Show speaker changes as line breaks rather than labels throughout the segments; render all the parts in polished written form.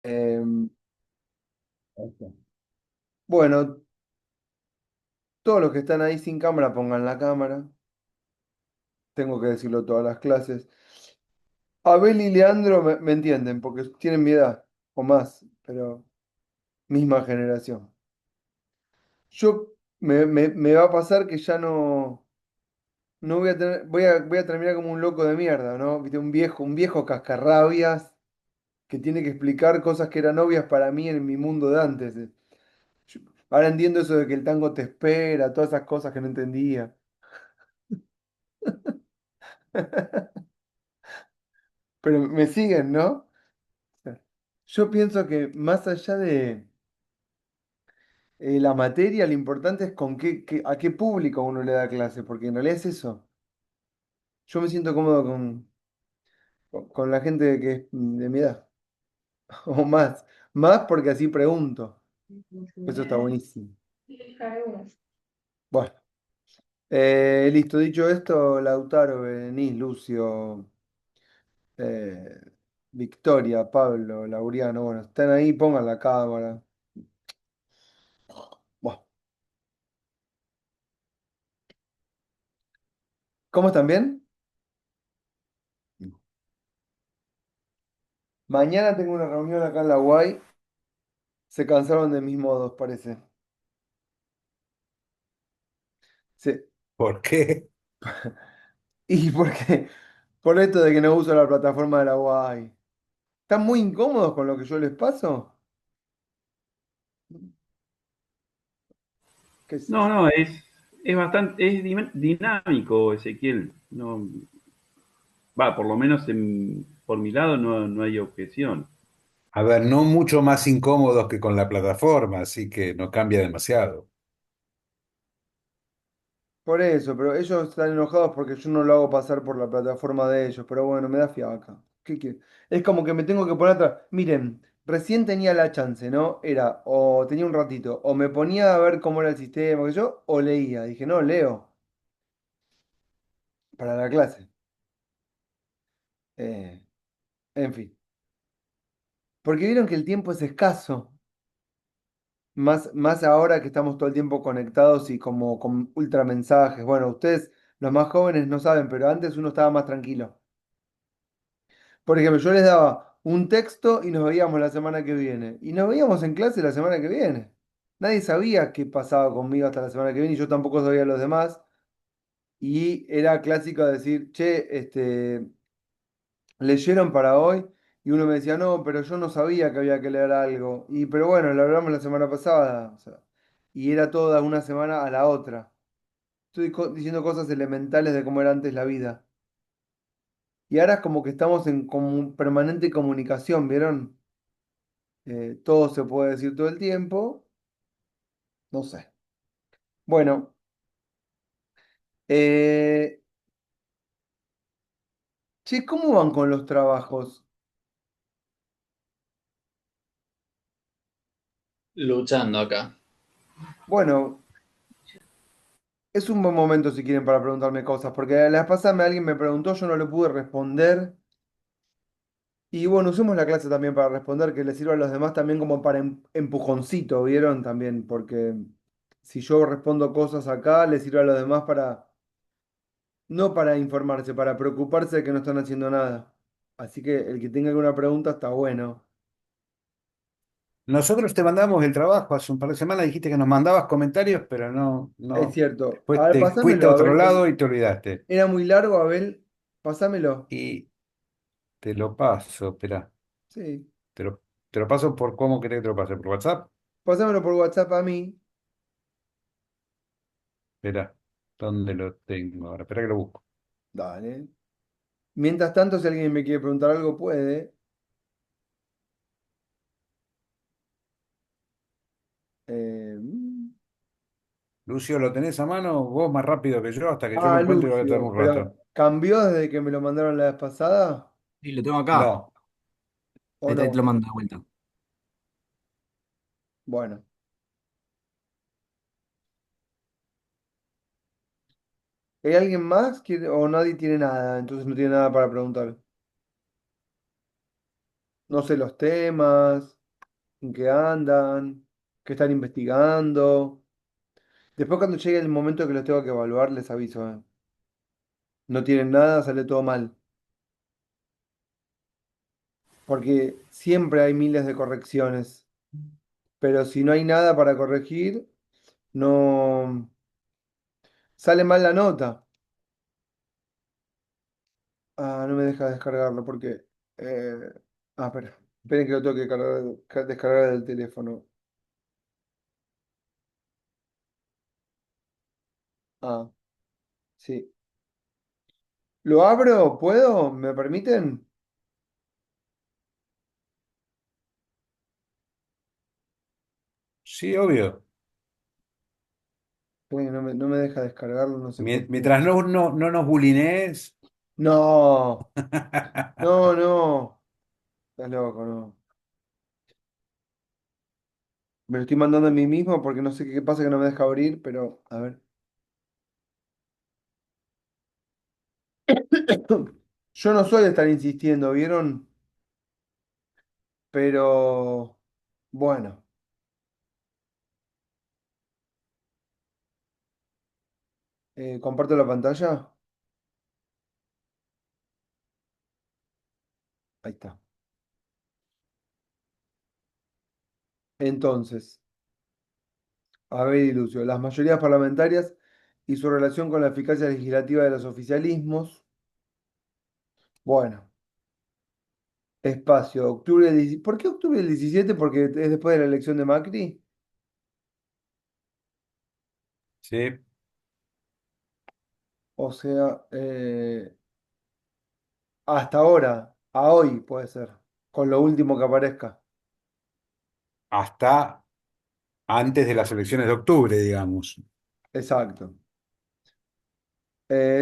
Em, bueno, todos los que están ahí sin cámara pongan la cámara. Tengo que decirlo todas las clases. Abel y Leandro me entienden porque tienen mi edad o más, pero misma generación. Yo me va a pasar que ya no voy a tener, voy a terminar como un loco de mierda, ¿no? Viste, un viejo cascarrabias que tiene que explicar cosas que eran obvias para mí en mi mundo de antes. Yo- Ahora entiendo eso de que el tango te espera, todas esas cosas que no entendía. Pero me siguen, ¿no? Yo pienso que más allá de la materia, lo importante es con a qué público uno le da clase, porque en realidad es eso. Yo me siento cómodo con la gente que es de mi edad, o más. Más porque así pregunto. Eso está buenísimo. Bueno, listo. Dicho esto, Lautaro, Denis, Lucio, eh, Victoria, Pablo, Laureano, bueno, están ahí, pongan la cámara. Bueno, ¿cómo están bien? Mañana tengo una reunión acá en la UAI. Se cansaron de mis modos, parece. Sí.
¿Por qué?
Y porque, por esto de que no uso la plataforma de la UAI. ¿Están muy incómodos con lo que yo les paso? ¿Qué sé
No,
yo?
no, es bastante, dinámico, Ezequiel. No, va, por lo menos por mi lado no hay objeción. A ver, no mucho más incómodos que con la plataforma, así que no cambia demasiado.
Por eso, pero ellos están enojados porque yo no lo hago pasar por la plataforma de ellos. Pero bueno, me da fiaca. ¿Qué quiere? Es como que me tengo que poner atrás. Miren, recién tenía la chance, ¿no? Era, o tenía un ratito, o me ponía a ver cómo era el sistema, que yo, o leía. Dije, no, leo para la clase. Eh, en fin. Porque vieron que el tiempo es escaso. Más ahora que estamos todo el tiempo conectados y como con ultramensajes. Bueno, ustedes, los más jóvenes, no saben, pero antes uno estaba más tranquilo. Por ejemplo, yo les daba un texto y nos veíamos la semana que viene. Y nos veíamos en clase la semana que viene. Nadie sabía qué pasaba conmigo hasta la semana que viene y yo tampoco sabía los demás. Y era clásico decir, che, leyeron para hoy. Y uno me decía, no, pero yo no sabía que había que leer algo. Y pero bueno, lo hablamos la semana pasada. O sea, y era toda una semana a la otra. Estoy diciendo cosas elementales de cómo era antes la vida. Y ahora es como que estamos en como permanente comunicación, ¿vieron? Todo se puede decir todo el tiempo. No sé. Bueno, eh, che, ¿cómo van con los trabajos?
Luchando acá.
Bueno, es un buen momento si quieren para preguntarme cosas, porque la vez pasada alguien me preguntó, yo no le pude responder. Y bueno, usemos la clase también para responder, que le sirva a los demás también como para empujoncito, ¿vieron? También, porque si yo respondo cosas acá, les sirve a los demás para, no para informarse, para preocuparse de que no están haciendo nada. Así que el que tenga alguna pregunta está bueno.
Nosotros te mandamos el trabajo hace un par de semanas, dijiste que nos mandabas comentarios, pero
Es
no.
cierto. A
Después
ver,
te fuiste a
pásamelo,
otro
Abel,
lado
porque
y te olvidaste.
era muy largo, Abel. Pásamelo.
Y te lo paso, espera.
Sí.
Te lo, te lo paso por cómo querés que te lo pase, por WhatsApp.
Pásamelo por WhatsApp a mí.
Espera, ¿dónde lo tengo ahora? Espera que lo busco.
Dale. Mientras tanto, si alguien me quiere preguntar algo, puede. Eh,
Lucio, ¿lo tenés a mano? Vos más rápido que yo, hasta que yo lo encuentre voy a tardar
Lucio.
un
Pero,
rato.
¿cambió desde que me lo mandaron la vez pasada?
Sí, lo tengo acá.
No,
¿O
Ahí te
no?
lo mando de vuelta.
Bueno. ¿Hay alguien más o nadie tiene nada? Entonces no tiene nada para preguntar. No sé los temas, en qué andan, qué están investigando. Después cuando llegue el momento que los tengo que evaluar, les aviso, ¿eh? No tienen nada, sale todo mal. Porque siempre hay miles de correcciones. Pero si no hay nada para corregir, no sale mal la nota. Ah, no me deja descargarlo porque... eh, espera. Esperen que lo tengo que descargar del teléfono. Ah, sí. ¿Lo abro? ¿Puedo? ¿Me permiten?
Sí, obvio.
No me deja descargarlo, no sé por qué.
Mientras no nos bulinees.
No, no, no. Estás loco, no. Me lo estoy mandando a mí mismo porque no sé qué pasa que no me deja abrir, pero a ver. Yo no soy de estar insistiendo, ¿vieron? Pero bueno, comparto la pantalla. Ahí está. Entonces, a ver, Ilucio, las mayorías parlamentarias y su relación con la eficacia legislativa de los oficialismos. Bueno, espacio, octubre del 17. ¿Por qué octubre del 17? Porque es después de la elección de Macri.
Sí,
O sea, hasta ahora, a hoy puede ser, con lo último que aparezca.
hasta antes de las elecciones de octubre, digamos.
Exacto.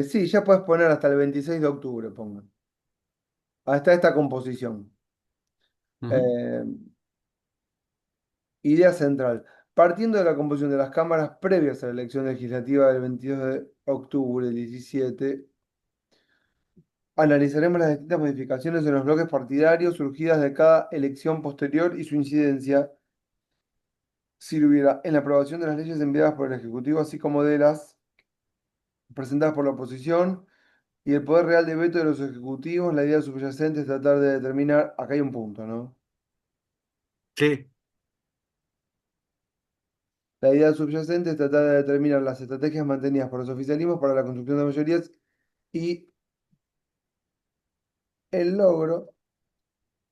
Sí, ya puedes poner hasta el 26 de octubre, pongan. Hasta esta composición.
Ujú.
Eh, idea central. Partiendo de la composición de las cámaras previas a la elección legislativa del 22 de octubre del 17, analizaremos las distintas modificaciones en los bloques partidarios surgidas de cada elección posterior y su incidencia, si lo hubiera, en la aprobación de las leyes enviadas por el Ejecutivo, así como de las presentadas por la oposición y el poder real de veto de los ejecutivos. La idea subyacente es tratar de determinar, acá hay un punto, ¿no?
Sí,
La idea subyacente es tratar de determinar las estrategias mantenidas por los oficialismos para la construcción de mayorías y el logro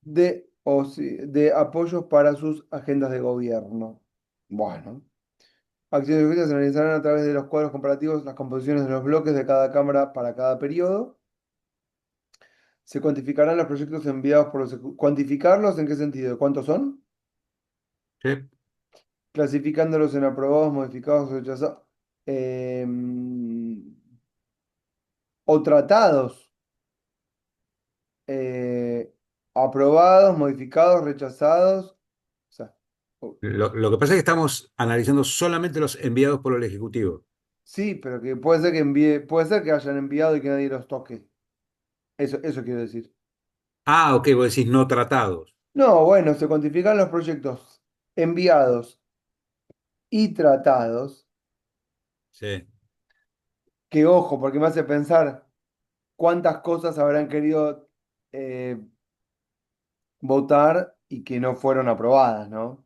de apoyos para sus agendas de gobierno. Bueno, acciones concretas se analizarán a través de los cuadros comparativos, las composiciones de los bloques de cada cámara para cada periodo. Se cuantificarán los proyectos enviados por ¿Cuantificarlos en qué sentido? ¿Cuántos son?
sí.
Clasificándolos en aprobados, modificados, rechazados o tratados. eh, aprobados, modificados, rechazados. O sea, o-
Lo que pasa es que estamos analizando solamente los enviados por el Ejecutivo.
sí, pero que puede ser que puede ser que hayan enviado y que nadie los toque. Eso quiero decir.
Ah, ok, vos decís no tratados.
No, bueno, se cuantifican los proyectos enviados y tratados,
Sí,
que ojo, porque me hace pensar cuántas cosas habrán querido eh, votar y que no fueron aprobadas, ¿no?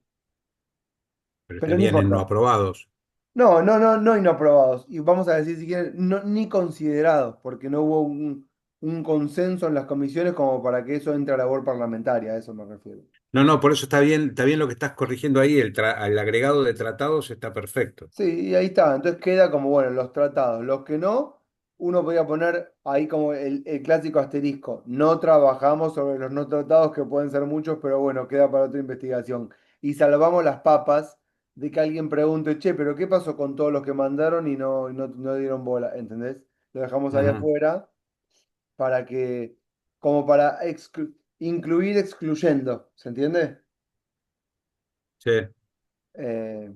pero
Pero no
estarían en no
importa.
aprobados.
No, no, no, no inaprobados. Y vamos a decir si quieren, ni considerados, porque no hubo un consenso en las comisiones como para que eso entre a la labor parlamentaria, a eso me refiero.
No, no, por eso está bien lo que estás corrigiendo ahí. El agregado de tratados está perfecto.
Sí, y ahí está. Entonces queda como, bueno, los tratados. Los que no, uno podía poner ahí como el clásico asterisco. No trabajamos sobre los no tratados, que pueden ser muchos, pero bueno, queda para otra investigación. Y salvamos las papas de que alguien pregunte, che, pero ¿qué pasó con todos los que mandaron y no dieron bola? ¿Entendés? Lo dejamos ahí
Ujú.
afuera para que, como para incluir excluyendo, ¿se entiende?
Sí,
Eh,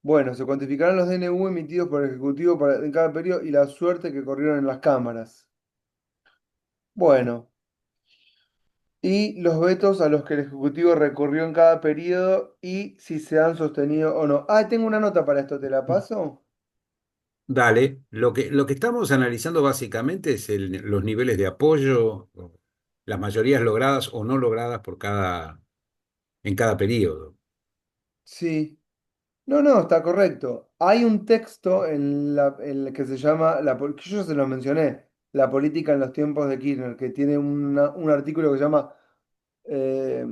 Bueno, se cuantificarán los DNU emitidos por el Ejecutivo en cada periodo y la suerte que corrieron en las cámaras. Bueno, y los vetos a los que el Ejecutivo recurrió en cada periodo y si se han sostenido o no. Ah, tengo una nota para esto, ¿te la paso?
Dale, lo que estamos analizando básicamente es los niveles de apoyo, o las mayorías logradas o no logradas en cada periodo.
Sí. No, no, está correcto. Hay un texto en el que se llama, que yo ya se lo mencioné, La política en los tiempos de Kirchner, que tiene un artículo que se llama, eh,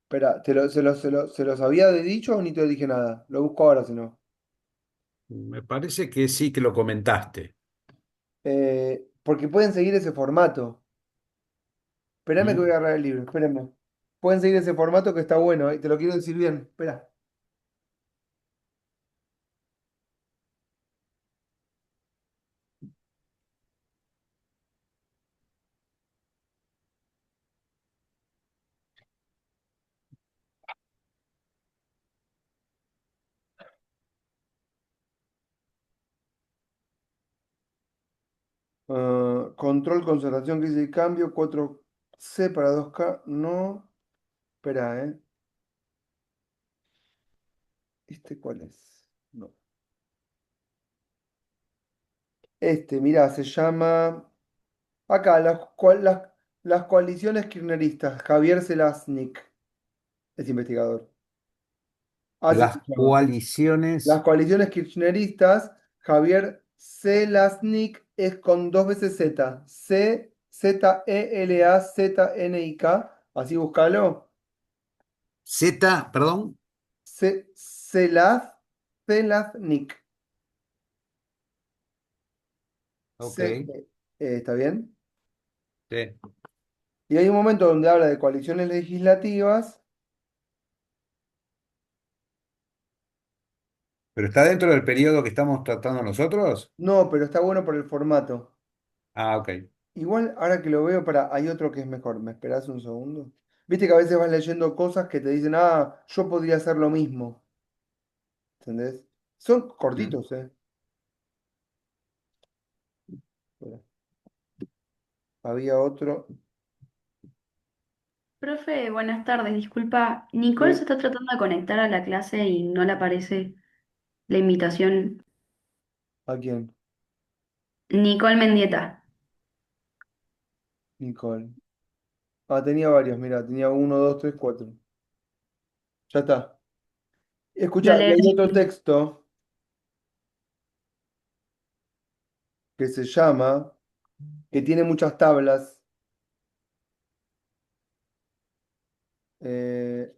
espera, ¿se los había dicho o ni te dije nada? Lo busco ahora si no.
Me parece que sí que lo comentaste.
Porque pueden seguir ese formato. Espérame que voy a
¿Mm?
agarrar el libro, espérame. Pueden seguir ese formato que está bueno, te lo quiero decir bien. Espera. Control, conservación, crisis y cambio, 4C para 2K no. Espera, ¿eh? ¿Este cuál es? No. Mirá, se llama. Acá, las coaliciones kirchneristas. Javier Selaznik es investigador. Así se
Las
llama. Las
coaliciones
coaliciones kirchneristas, Javier Selaznik es con dos veces Z. Zelaznik. Así búscalo.
Z, perdón.
Selaznik.
Ok,
¿Está bien?
sí.
Y hay un momento donde habla de coaliciones legislativas.
¿Pero está dentro del periodo que estamos tratando nosotros?
No, pero está bueno por el formato.
Ah, ok.
Igual, ahora que lo veo, hay otro que es mejor. ¿Me esperás un segundo? Viste que a veces vas leyendo cosas que te dicen, ah, yo podría hacer lo mismo. ¿Entendés? Son
¿Mm?
cortitos, ¿eh? Espera, había otro.
Profe, buenas tardes. Disculpa, Nicole se
Sí,
está tratando de conectar a la clase y no le aparece la invitación.
¿a quién?
Nicole Mendieta.
Nicole. Ah, tenía varios, mira, tenía uno, dos, tres, cuatro. Ya está.
Lo
Escucha, y
leeré.
hay otro texto que se llama, que tiene muchas tablas, eh,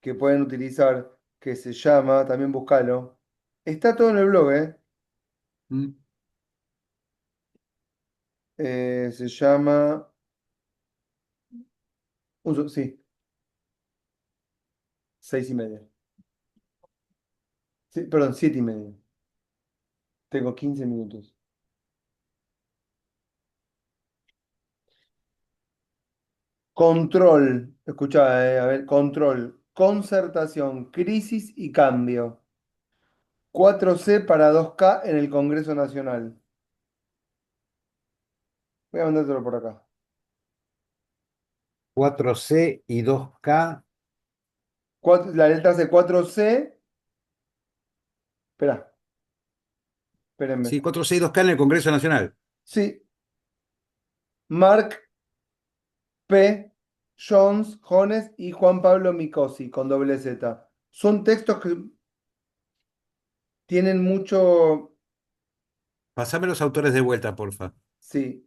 que pueden utilizar, que se llama, también búscalo. Está todo en el blog, ¿eh?
¿Mm?
Se llama, sí, 6:30. Sí, perdón, 7:30. Tengo 15 minutos. Control, escucha, a ver, control, concertación, crisis y cambio. 4C para 2K en el Congreso Nacional. Voy a mandártelo por acá.
4C y 2K.
La letra C, 4C. Espera, espérenme.
Sí, 4C y 2K en el Congreso Nacional.
Sí, Mark P. Jones y Juan Pablo Micosi con doble Z. Son textos que tienen mucho.
Pasame los autores de vuelta, porfa.
Sí,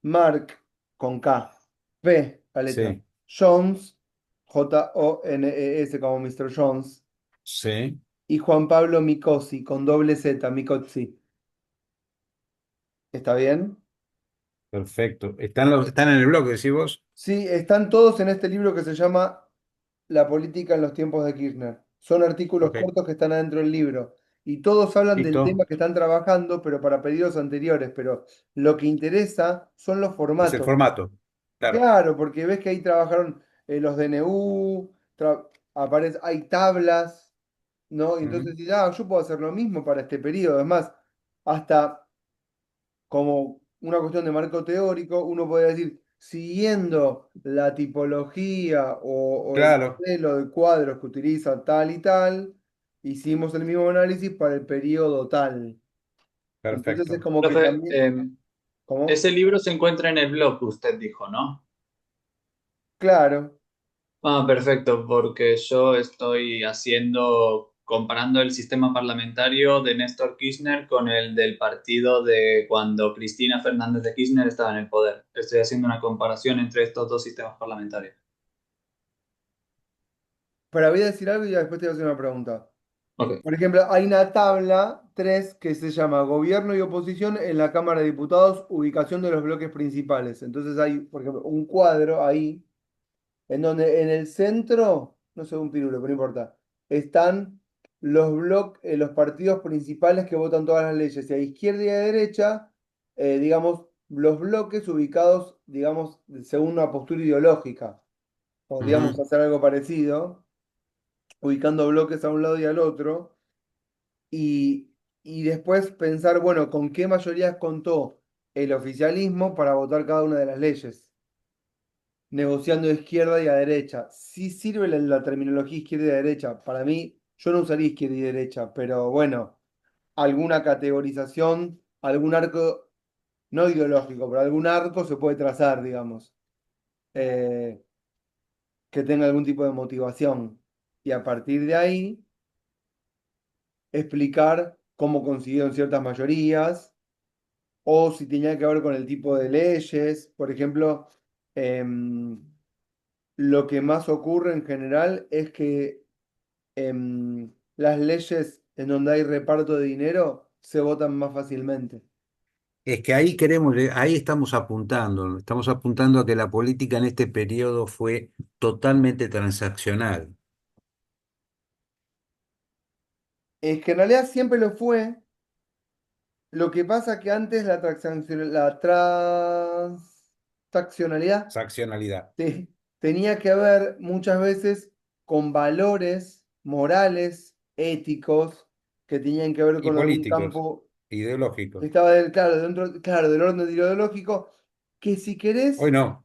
Mark con K. P, la letra.
Sí,
Jones, Jones como Mr. Jones.
sí,
Y Juan Pablo Micosi con doble Z, Micosi. ¿Está bien?
perfecto. ¿Están en el blog, decís vos?
Sí, están todos en este libro que se llama La política en los tiempos de Kirchner. Son artículos
Ok,
cortos que están adentro del libro. Y todos hablan del tema
listo.
que están trabajando, pero para pedidos anteriores. Pero lo que interesa son los
Es el
formatos.
formato. Claro.
Claro, porque ves que ahí trabajaron los DNU, hay tablas, ¿no? Y entonces
Ujú.
dices, ah, yo puedo hacer lo mismo para este periodo. Además, hasta como una cuestión de marco teórico, uno podría decir, siguiendo la tipología o el
Claro,
modelo de cuadros que utiliza tal y tal, hicimos el mismo análisis para el periodo tal. Entonces es
perfecto.
como que
Profe,
también, ¿cómo?
ese libro se encuentra en el blog, usted dijo, ¿no?
Claro.
Ah, perfecto, porque yo estoy comparando el sistema parlamentario de Néstor Kirchner con el del partido de cuando Cristina Fernández de Kirchner estaba en el poder. Estoy haciendo una comparación entre estos dos sistemas parlamentarios.
Pero voy a decir algo y ya después te voy a hacer una pregunta.
Ok.
Por ejemplo, hay una tabla 3 que se llama Gobierno y oposición en la Cámara de Diputados, ubicación de los bloques principales. Entonces hay, por ejemplo, un cuadro ahí en donde en el centro, no sé, un pirulo, pero no importa, están los partidos principales que votan todas las leyes. Y a izquierda y a derecha, digamos, los bloques ubicados, digamos, según una postura ideológica. Podríamos
Ujú.
hacer algo parecido, ubicando bloques a un lado y al otro y, y después pensar, bueno, con qué mayorías contó el oficialismo para votar cada una de las leyes, negociando de izquierda y a derecha. Sí sirve la terminología izquierda y derecha. Para mí, yo no usaría izquierda y derecha, pero bueno, alguna categorización, algún arco, no ideológico, pero algún arco se puede trazar, digamos, eh, que tenga algún tipo de motivación. Y a partir de ahí, explicar cómo consiguieron ciertas mayorías o si tenía que ver con el tipo de leyes. Por ejemplo, em, lo que más ocurre en general es que las leyes en donde hay reparto de dinero se votan más fácilmente.
Es que ahí estamos apuntando a que la política en este periodo fue totalmente transaccional.
Es que en realidad siempre lo fue. Lo que pasa que antes la transaccionalidad
Transaccionalidad.
tenía que ver muchas veces con valores morales, éticos, que tenían que ver
Y
con algún
políticos,
campo que
ideológicos.
estaba claro, dentro, claro, del orden ideológico, que si
Hoy
querés,
no.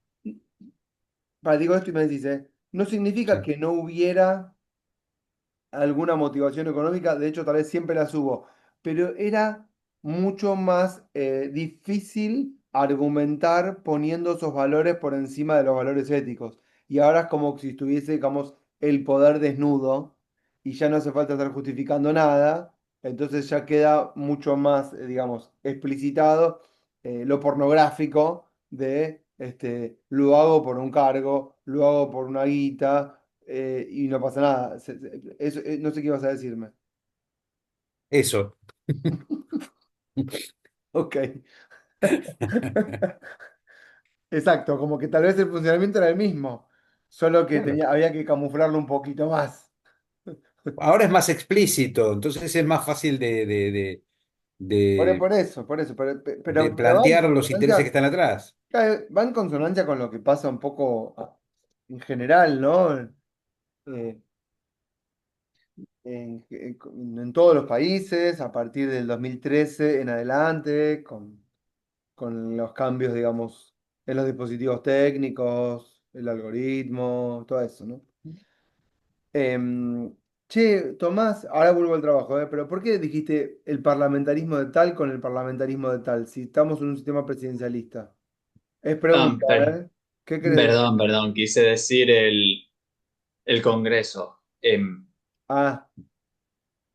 digo esto y me decís, no significa
Sí.
que no hubiera alguna motivación económica, de hecho tal vez siempre las hubo, pero era mucho más difícil argumentar poniendo esos valores por encima de los valores éticos. Y ahora es como si estuviese, digamos, el poder desnudo y ya no hace falta estar justificando nada, entonces ya queda mucho más, digamos, explicitado lo pornográfico de, lo hago por un cargo, lo hago por una guita y no pasa nada. No sé qué ibas a decirme.
Eso.
Ok. Exacto, como que tal vez el funcionamiento era el mismo, solo que
Claro.
había que camuflarlo un poquito más.
Ahora es más explícito, entonces es más fácil de,
Por eso,
de
pero
plantear los intereses que están atrás.
va en consonancia con lo que pasa un poco en general, ¿no? Eh, en todos los países, a partir del 2013 en adelante, con los cambios, digamos, en los dispositivos técnicos, el algoritmo, todo eso, ¿no? Em, che, Tomás, ahora vuelvo al trabajo, ¿eh? Pero ¿por qué dijiste el parlamentarismo de tal con el parlamentarismo de tal? Si estamos en un sistema presidencialista. Es
Ah,
pregunta, ¿eh? ¿Qué crees?
perdón, quise decir el Congreso.
Ah,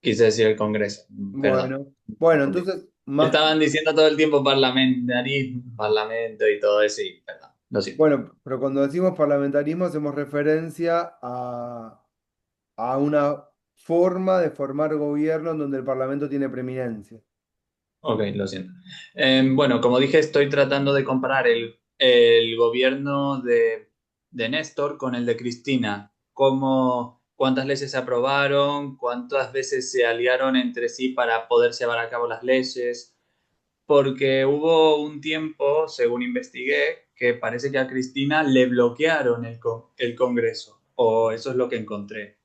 Quise decir el Congreso, perdón.
bueno. Bueno, entonces, más,
Estaban diciendo todo el tiempo parlamentarismo, parlamento y todo eso, y perdón, lo siento.
bueno, pero cuando decimos parlamentarismo hacemos referencia a una forma de formar gobierno en donde el parlamento tiene preeminencia.
Ok, lo siento. Bueno, como dije, estoy tratando de comparar el gobierno de Néstor con el de Cristina. Cuántas leyes se aprobaron, cuántas veces se aliaron entre sí para poder llevar a cabo las leyes. Porque hubo un tiempo, según investigué, que parece que a Cristina le bloquearon el Congreso. O eso es lo que encontré.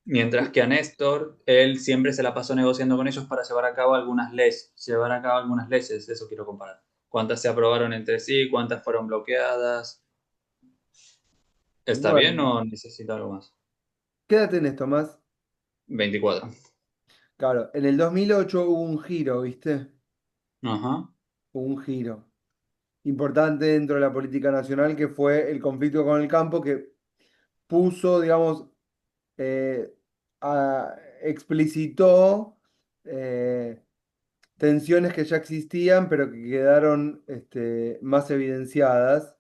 Mientras que a Néstor, él siempre se la pasó negociando con ellos para llevar a cabo algunas leyes, eso quiero comparar. ¿Cuántas se aprobaron entre sí? ¿Cuántas fueron bloqueadas? ¿Está bien
Bueno,
o necesito algo más?
¿qué edad tenés, Tomás?
24.
Claro, en el 2008 hubo un giro, ¿viste?
Ajá.
Hubo un giro importante dentro de la política nacional que fue el conflicto con el campo que puso, digamos, eh, explicitó tensiones que ya existían, pero que quedaron más evidenciadas.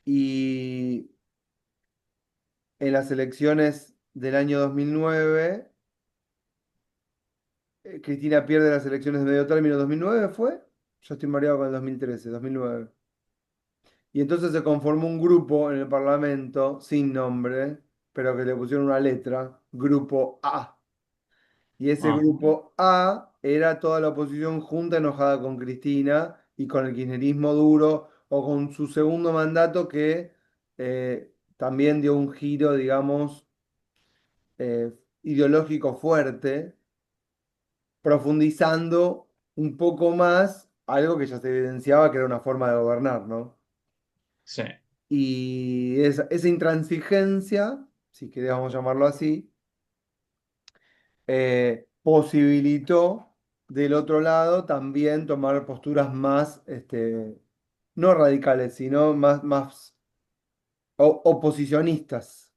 Y en las elecciones del año 2009, Cristina pierde las elecciones de medio término. ¿2009 fue? Yo estoy mareado con el 2013, 2009. Y entonces se conformó un grupo en el Parlamento sin nombre, pero que le pusieron una letra, Grupo A. Y ese
Ajá.
grupo A era toda la oposición junta enojada con Cristina y con el kirchnerismo duro o con su segundo mandato que también dio un giro, digamos, eh, ideológico fuerte, profundizando un poco más algo que ya se evidenciaba que era una forma de gobernar, ¿no?
Sí.
Y esa intransigencia, si queríamos llamarlo así, posibilitó del otro lado también tomar posturas más, no radicales, sino más oposicionistas.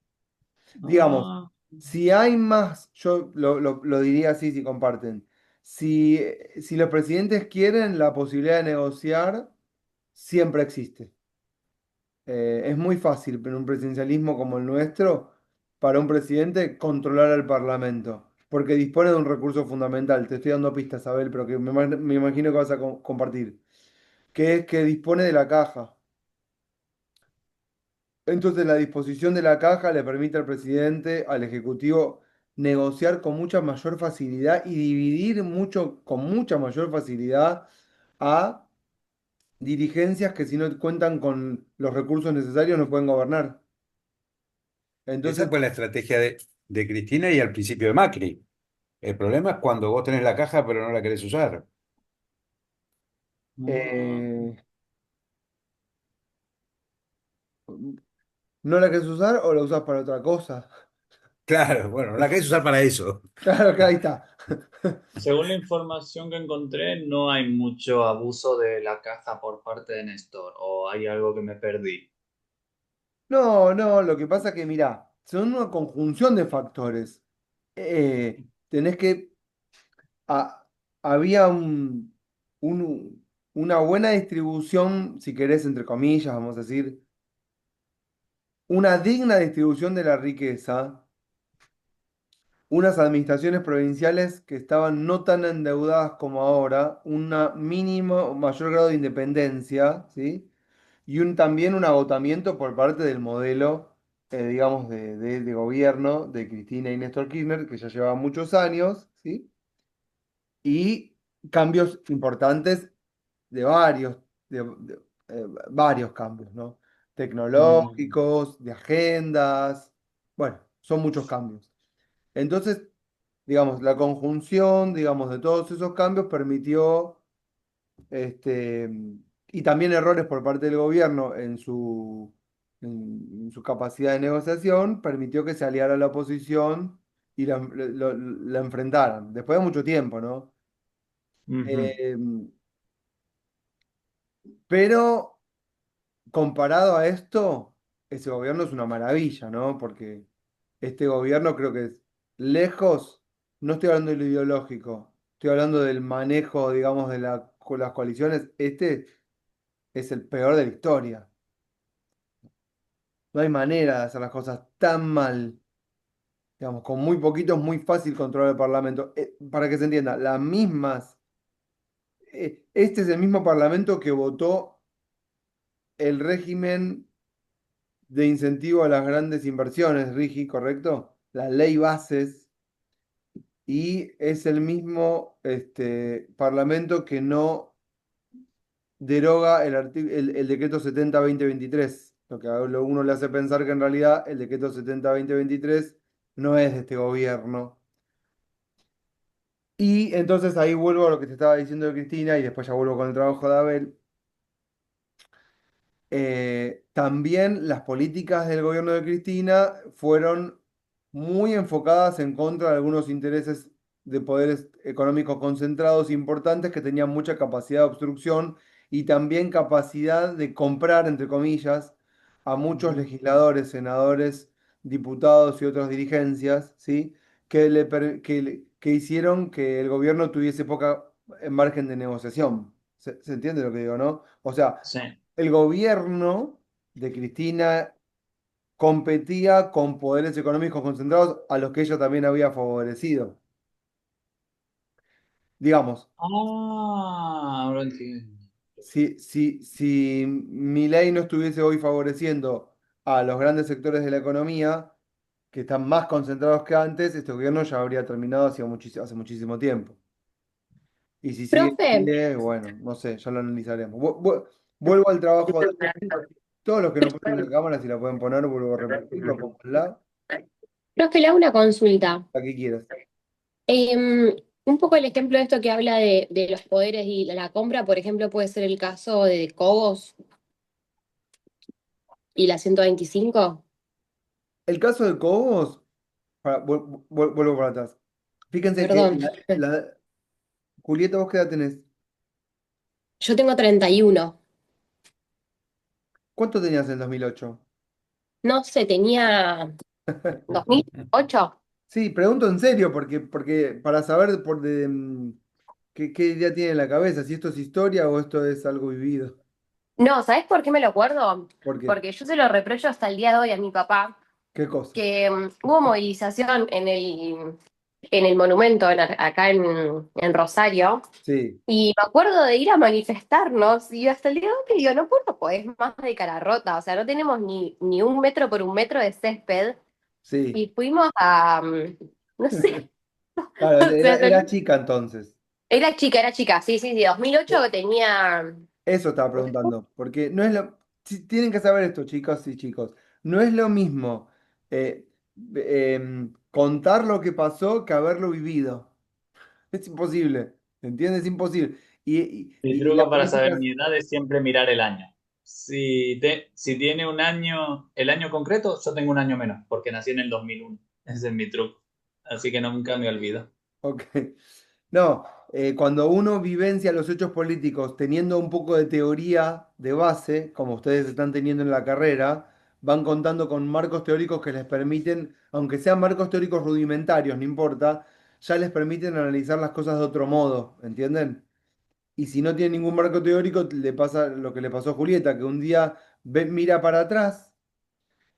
Digamos,
Ah,
si hay más, yo lo diría así si comparten, si los presidentes quieren la posibilidad de negociar, siempre existe. Es muy fácil en un presidencialismo como el nuestro para un presidente controlar al Parlamento, porque dispone de un recurso fundamental. Te estoy dando pistas, Abel, pero que me imagino que vas a compartir, que es que dispone de la caja. Entonces, la disposición de la caja le permite al presidente, al Ejecutivo, negociar con mucha mayor facilidad y dividir mucho, con mucha mayor facilidad a dirigencias que si no cuentan con los recursos necesarios no pueden gobernar.
Esa
Entonces,
fue la estrategia de Cristina y al principio de Macri. El problema es cuando vos tenés la caja pero no la querés usar.
ah.
eh, ¿no la querés usar o la usas para otra cosa?
Claro, bueno, no la querés usar para eso.
Claro que ahí está.
Según la información que encontré, no hay mucho abuso de la caja por parte de Néstor, o hay algo que me perdí.
No, no, lo que pasa que, mirá, son una conjunción de factores. Tenés que, a- había una buena distribución, si querés, entre comillas, vamos a decir, una digna distribución de la riqueza, unas administraciones provinciales que estaban no tan endeudadas como ahora, un mínimo, mayor grado de independencia, ¿sí? Y también un agotamiento por parte del modelo, digamos, de gobierno de Cristina y Néstor Kirchner, que ya llevaba muchos años, ¿sí? Y cambios importantes de varios cambios, ¿no?
Mm,
Tecnológicos, de agendas, bueno, son muchos cambios. Entonces, digamos, la conjunción, digamos, de todos esos cambios permitió, este, y también errores por parte del gobierno en su capacidad de negociación, permitió que se aliara la oposición y la enfrentaran, después de mucho tiempo, ¿no?
ujú,
Eh, pero comparado a esto, ese gobierno es una maravilla, ¿no? Porque este gobierno creo que es lejos, no estoy hablando de lo ideológico, estoy hablando del manejo, digamos, con las coaliciones. Este es el peor de la historia. No hay manera de hacer las cosas tan mal. Digamos, con muy poquito es muy fácil controlar el Parlamento. Para que se entienda, las mismas. Este es el mismo Parlamento que votó el régimen de incentivo a las grandes inversiones, Rigi, ¿correcto? La ley bases. Y es el mismo Parlamento que no deroga el decreto 70-2023. Lo que a uno le hace pensar que en realidad el decreto 70-2023 no es de este gobierno. Y entonces ahí vuelvo a lo que te estaba diciendo de Cristina y después ya vuelvo con el trabajo de Abel. También las políticas del gobierno de Cristina fueron muy enfocadas en contra de algunos intereses de poderes económicos concentrados importantes que tenían mucha capacidad de obstrucción y también capacidad de comprar, entre comillas, a muchos
Ujú.
legisladores, senadores, diputados y otras dirigencias, ¿sí? Que hicieron que el gobierno tuviese poca margen de negociación. ¿Se entiende lo que digo, no? O sea,
Sí.
el gobierno de Cristina competía con poderes económicos concentrados a los que ella también había favorecido. Digamos,
Ah, ahora entiendo.
si Milei no estuviese hoy favoreciendo a los grandes sectores de la economía, que están más concentrados que antes, este gobierno ya habría terminado hace muchísimo tiempo. Y si sigue en
Profe,
pie, bueno, no sé, ya lo analizaremos. Vuelvo al trabajo de todos los que no ponen la cámara, si la pueden poner, vuelvo a repetirlo, pónganla,
profe, le hago una consulta.
la que quieras.
Un poco el ejemplo de esto que habla de los poderes y la compra, por ejemplo, puede ser el caso de Cobos y la 125.
El caso de Cobos, vuelvo para atrás. Fíjense que
Perdón,
Julieta, ¿vos qué edad tenés?
yo tengo 31.
¿Cuánto tenías en el 2008?
No sé, tenía 2008.
Sí, pregunto en serio, porque para saber qué idea tiene en la cabeza, si esto es historia o esto es algo vivido.
No, ¿sabés por qué me lo acuerdo?
¿Por qué?
Porque yo se lo reprocho hasta el día de hoy a mi papá,
¿Qué cosa?
que hubo movilización en el monumento acá en Rosario.
Sí,
Y me acuerdo de ir a manifestarnos y hasta el día de hoy te digo, no puedo, podés más de cara rota, o sea, no tenemos ni 1 metro por 1 metro de césped
sí.
y fuimos a, no sé,
Claro,
o sea,
era chica entonces.
era chica, sí, sí, sí, 2008 que tenía,
Eso estaba preguntando, porque no es lo... Tienen que saber esto, chicos y chicos. No es lo mismo eh, contar lo que pasó que haberlo vivido. Es imposible, ¿entiendes? Es imposible.
Mi
Y las
truco para saber
políticas,
mi edad es siempre mirar el año. Si tiene un año, el año concreto, yo tengo un año menos, porque nací en el 2001. Ese es mi truco. Así que nunca me olvido.
ok. No, cuando uno vivencia los hechos políticos teniendo un poco de teoría de base, como ustedes están teniendo en la carrera, van contando con marcos teóricos que les permiten, aunque sean marcos teóricos rudimentarios, no importa, ya les permiten analizar las cosas de otro modo, ¿entienden? Y si no tiene ningún marco teórico, le pasa lo que le pasó a Julieta, que un día mira para atrás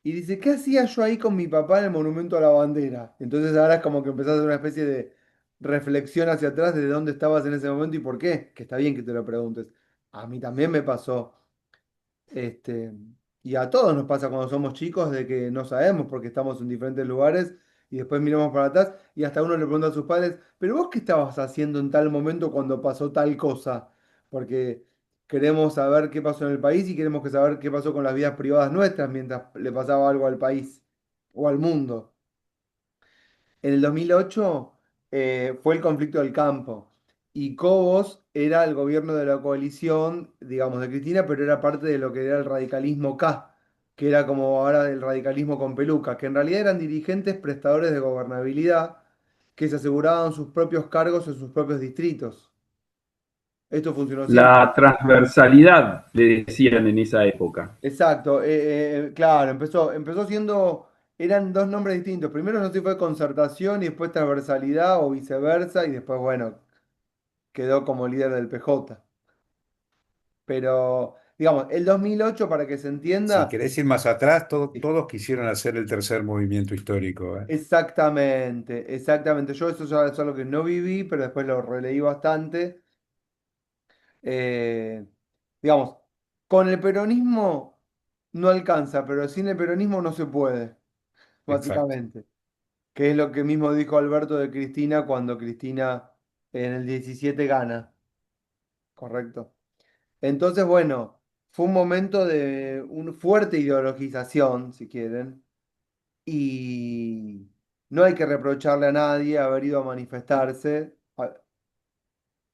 y dice, ¿qué hacía yo ahí con mi papá en el Monumento a la Bandera? Entonces ahora es como que empezás a hacer una especie de reflexión hacia atrás de dónde estabas en ese momento y por qué, que está bien que te lo preguntes. A mí también me pasó. Este, y a todos nos pasa cuando somos chicos de que no sabemos porque estamos en diferentes lugares y después miramos para atrás y hasta uno le pregunta a sus padres, pero vos qué estabas haciendo en tal momento cuando pasó tal cosa, porque queremos saber qué pasó en el país y queremos que saber qué pasó con las vidas privadas nuestras mientras le pasaba algo al país o al mundo. En el 2008 fue el conflicto del campo y Cobos era el gobierno de la coalición, digamos, de Cristina, pero era parte de lo que era el radicalismo K, que era como ahora el radicalismo con peluca, que en realidad eran dirigentes prestadores de gobernabilidad que se aseguraban sus propios cargos en sus propios distritos. Esto funcionó siempre.
La transversalidad, le decían en esa época.
Exacto, claro, empezó siendo, eran dos nombres distintos. Primero no sé si fue concertación y después transversalidad o viceversa y después, bueno, quedó como líder del PJ. Pero, digamos, el 2008, para que se
Si
entienda,
querés ir más atrás,
sí,
todos quisieron hacer el tercer movimiento histórico, ¿eh?
exactamente, exactamente. Yo eso ya es algo que no viví, pero después lo releí bastante. Eh, digamos, con el peronismo no alcanza, pero sin el peronismo no se puede,
Exacto.
básicamente. Que es lo que mismo dijo Alberto de Cristina cuando Cristina en el 17 gana, ¿correcto? Entonces, bueno, fue un momento de una fuerte ideologización, si quieren, y, no hay que reprocharle a nadie haber ido a manifestarse.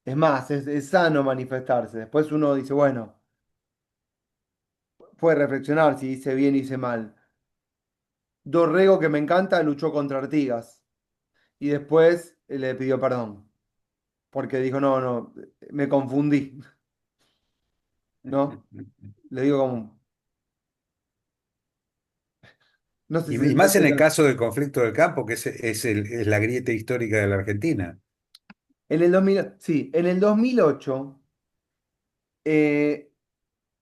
Es más, es sano manifestarse. Después uno dice, bueno, puede reflexionar si hice bien o hice mal. Dorrego, que me encanta, luchó contra Artigas y después le pidió perdón, porque dijo, no, no, me confundí, ¿no? Le digo como, no sé si se
Y más en
entiende.
el caso del conflicto del campo, que es la grieta histórica de la Argentina.
En el 2000, sí, en el 2008, eh,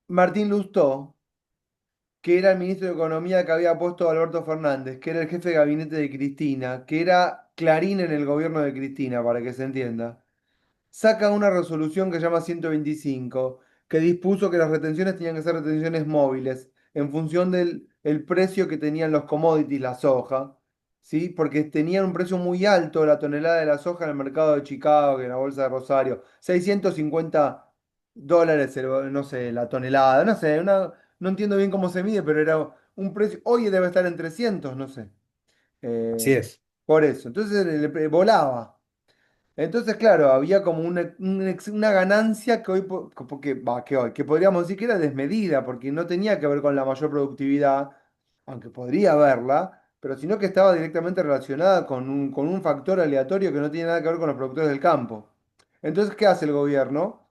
Martín Lustó, que era el ministro de Economía que había puesto Alberto Fernández, que era el jefe de gabinete de Cristina, que era Clarín en el gobierno de Cristina, para que se entienda, saca una resolución que se llama 125, que dispuso que las retenciones tenían que ser retenciones móviles en función del el precio que tenían los commodities, la soja, ¿sí? Porque tenían un precio muy alto la tonelada de la soja en el mercado de Chicago, en la bolsa de Rosario, $650, no sé, la tonelada, no sé, no entiendo bien cómo se mide, pero era un precio, hoy debe estar en 300, no sé.
Así
Eh,
es.
por eso, entonces volaba. Entonces, claro, había como una ganancia que hoy, que podríamos decir que era desmedida, porque no tenía que ver con la mayor productividad, aunque podría haberla, pero sino que estaba directamente relacionada con un factor aleatorio que no tiene nada que ver con los productores del campo. Entonces, ¿qué hace el gobierno?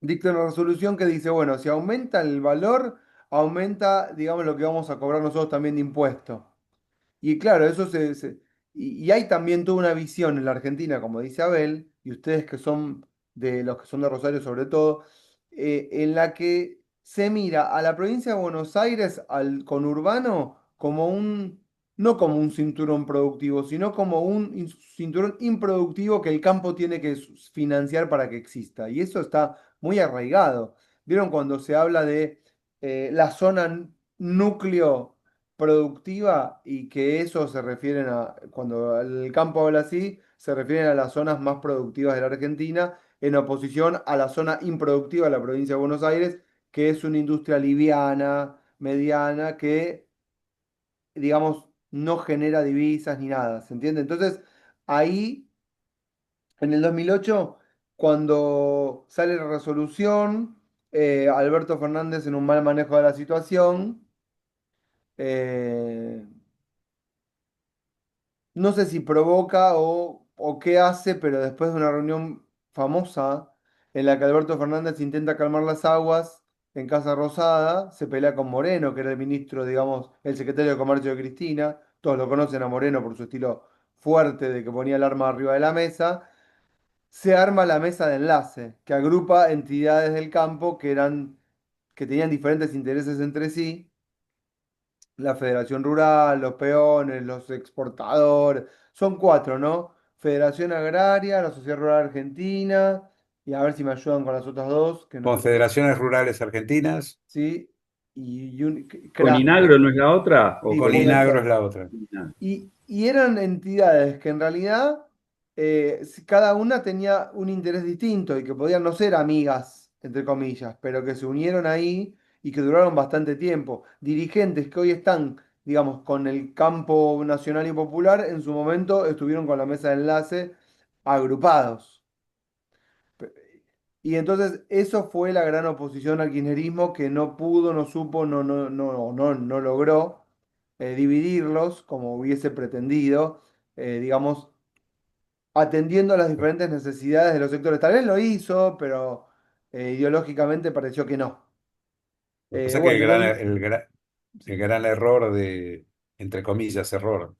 Dicta una resolución que dice, bueno, si aumenta el valor, aumenta, digamos, lo que vamos a cobrar nosotros también de impuestos. Y claro, y hay también toda una visión en la Argentina, como dice Abel, y ustedes que son de los que son de Rosario sobre todo, en la que se mira a la provincia de Buenos Aires, al conurbano, no como un cinturón productivo, sino como un cinturón improductivo que el campo tiene que financiar para que exista. Y eso está muy arraigado. ¿Vieron cuando se habla de la zona núcleo productiva y que eso se refieren a, cuando el campo habla así, se refieren a las zonas más productivas de la Argentina, en oposición a la zona improductiva de la provincia de Buenos Aires, que es una industria liviana, mediana, que, digamos, no genera divisas ni nada, ¿se entiende? Entonces, ahí, en el 2008 cuando sale la resolución, Alberto Fernández en un mal manejo de la situación, eh, no sé si provoca o qué hace, pero después de una reunión famosa en la que Alberto Fernández intenta calmar las aguas en Casa Rosada, se pelea con Moreno, que era el ministro, digamos, el secretario de Comercio de Cristina. Todos lo conocen a Moreno por su estilo fuerte de que ponía el arma arriba de la mesa. Se arma la mesa de enlace, que agrupa entidades del campo que tenían diferentes intereses entre sí, la Federación Rural, los peones, los exportadores, son cuatro, ¿no? Federación Agraria, la Sociedad Rural Argentina, y a ver si me ayudan con las otras dos, que no estoy seguro.
Confederaciones Rurales Argentinas,
Sí,
¿Con
CRAFO,
Inagro no es la otra? ¿O
sí,
con
puede
Coninagro
ser.
es la otra.
Inagro?
Y eran entidades que en realidad cada una tenía un interés distinto y que podían no ser amigas, entre comillas, pero que se unieron ahí y que duraron bastante tiempo. Dirigentes que hoy están, digamos, con el campo nacional y popular, en su momento estuvieron con la mesa de enlace agrupados. Y entonces eso fue la gran oposición al kirchnerismo que no pudo, no supo, no logró dividirlos como hubiese pretendido, digamos, atendiendo a las diferentes necesidades de los sectores. Tal vez lo hizo, pero ideológicamente pareció que no.
Lo que pasa es que
Bueno,
el
sí,
gran error entre comillas, error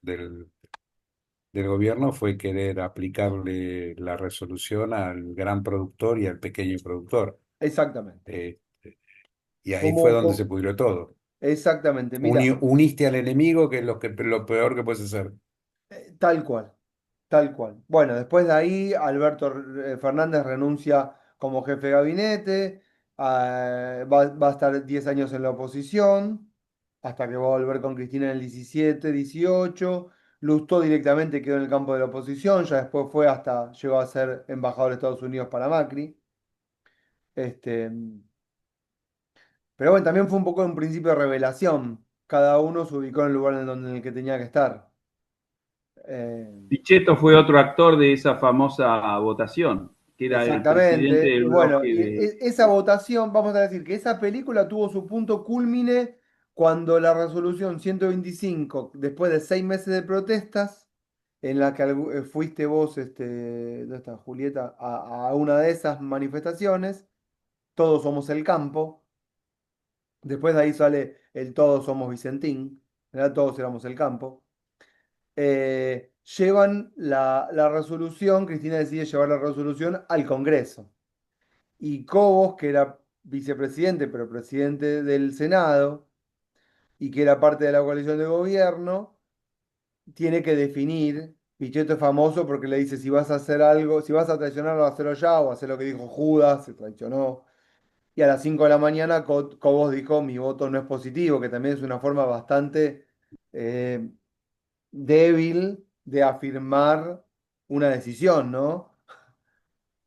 del gobierno fue querer aplicarle la resolución al gran productor y al pequeño productor.
exactamente.
Eh, y ahí fue
Como,
donde se
co-
pudrió todo.
exactamente, mira,
Uniste al enemigo, que es lo peor que puedes hacer.
tal cual. Tal cual. Bueno, después de ahí, Alberto Fernández renuncia como jefe de gabinete, va a estar 10 años en la oposición, hasta que va a volver con Cristina en el 17, 18. Lustó directamente, quedó en el campo de la oposición, ya después llegó a ser embajador de Estados Unidos para Macri. Este, pero bueno, también fue un poco un principio de revelación. Cada uno se ubicó en el lugar en el que tenía que estar.
Pichetto fue otro actor de esa famosa votación, que era el presidente
Exactamente. Y
del
bueno,
bloque de...
esa votación, vamos a decir que esa película tuvo su punto culmine cuando la resolución 125, después de 6 meses de protestas, en la que fuiste vos, ¿dónde está Julieta? A una de esas manifestaciones, Todos somos el campo. Después de ahí sale el Todos somos Vicentín, ¿verdad? Todos éramos el campo. Llevan la resolución, Cristina decide llevar la resolución al Congreso. Y Cobos, que era vicepresidente, pero presidente del Senado, y que era parte de la coalición de gobierno, tiene que definir. Pichetto es famoso porque le dice, si vas a hacer algo, si vas a traicionarlo, hazlo ya, o hacer lo que dijo Judas, se traicionó. Y a las 5 de la mañana Cobos dijo, mi voto no es positivo, que también es una forma bastante eh, débil de afirmar una decisión, ¿no?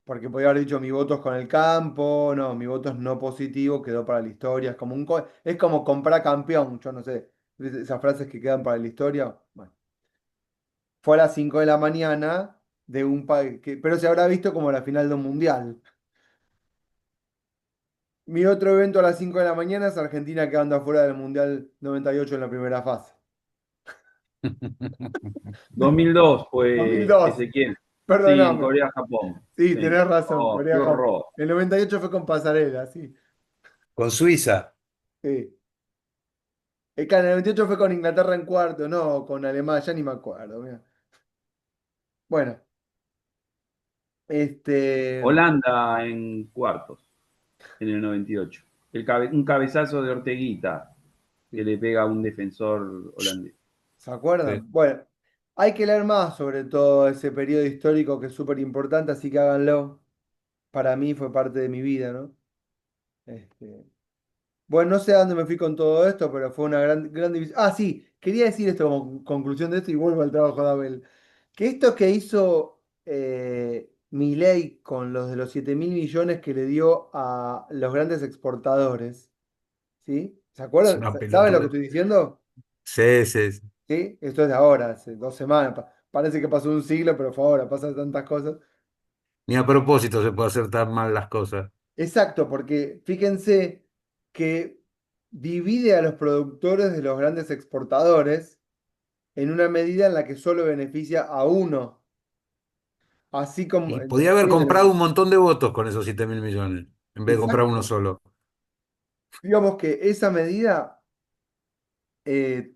Porque podría haber dicho mi voto es con el campo, no, mi voto es no positivo, quedó para la historia. Es como es como comprar campeón, yo no sé. Esas frases que quedan para la historia. Bueno, fue a las 5 de la mañana de un país pero se habrá visto como la final de un mundial. Mi otro evento a las 5 de la mañana es Argentina quedando afuera del Mundial 98 en la primera fase.
2002 fue
2002,
Ezequiel. Sí, en
perdóname.
Corea-Japón.
Sí,
Sí.
tenés razón,
Oh, qué
Corea-Japón.
horror.
El 98 fue con pasarela, sí.
Con Suiza.
Sí. Claro, el 98 fue con Inglaterra en cuarto, no, con Alemania, ya ni me acuerdo. Mira. Bueno, este,
Holanda en cuartos, en el 98. Un cabezazo de Orteguita que
sí,
le pega a un defensor holandés.
¿se
Sí.
acuerdan? Bueno, hay que leer más sobre todo ese periodo histórico que es súper importante, así que háganlo. Para mí fue parte de mi vida, ¿no? Este, bueno, no sé a dónde me fui con todo esto, pero fue una gran división. Ah, sí, quería decir esto como conclusión de esto y vuelvo al trabajo de Abel. Que esto que hizo Milei con los de los 7.000 millones que le dio a los grandes exportadores, ¿sí? ¿Se
Es
acuerdan?
una
¿Saben lo que
pelotuda.
estoy diciendo?
Sí, sí, sí.
¿Sí? Esto es de ahora, hace 2 semanas. Parece que pasó un siglo, pero fue ahora, pasan tantas cosas.
Ni a propósito se puede hacer tan mal las cosas.
Exacto, porque fíjense que divide a los productores de los grandes exportadores en una medida en la que solo beneficia a uno, así como,
Y podía haber comprado un montón de votos con esos 7.000 millones, en vez de comprar uno
exacto.
solo.
Digamos que esa medida,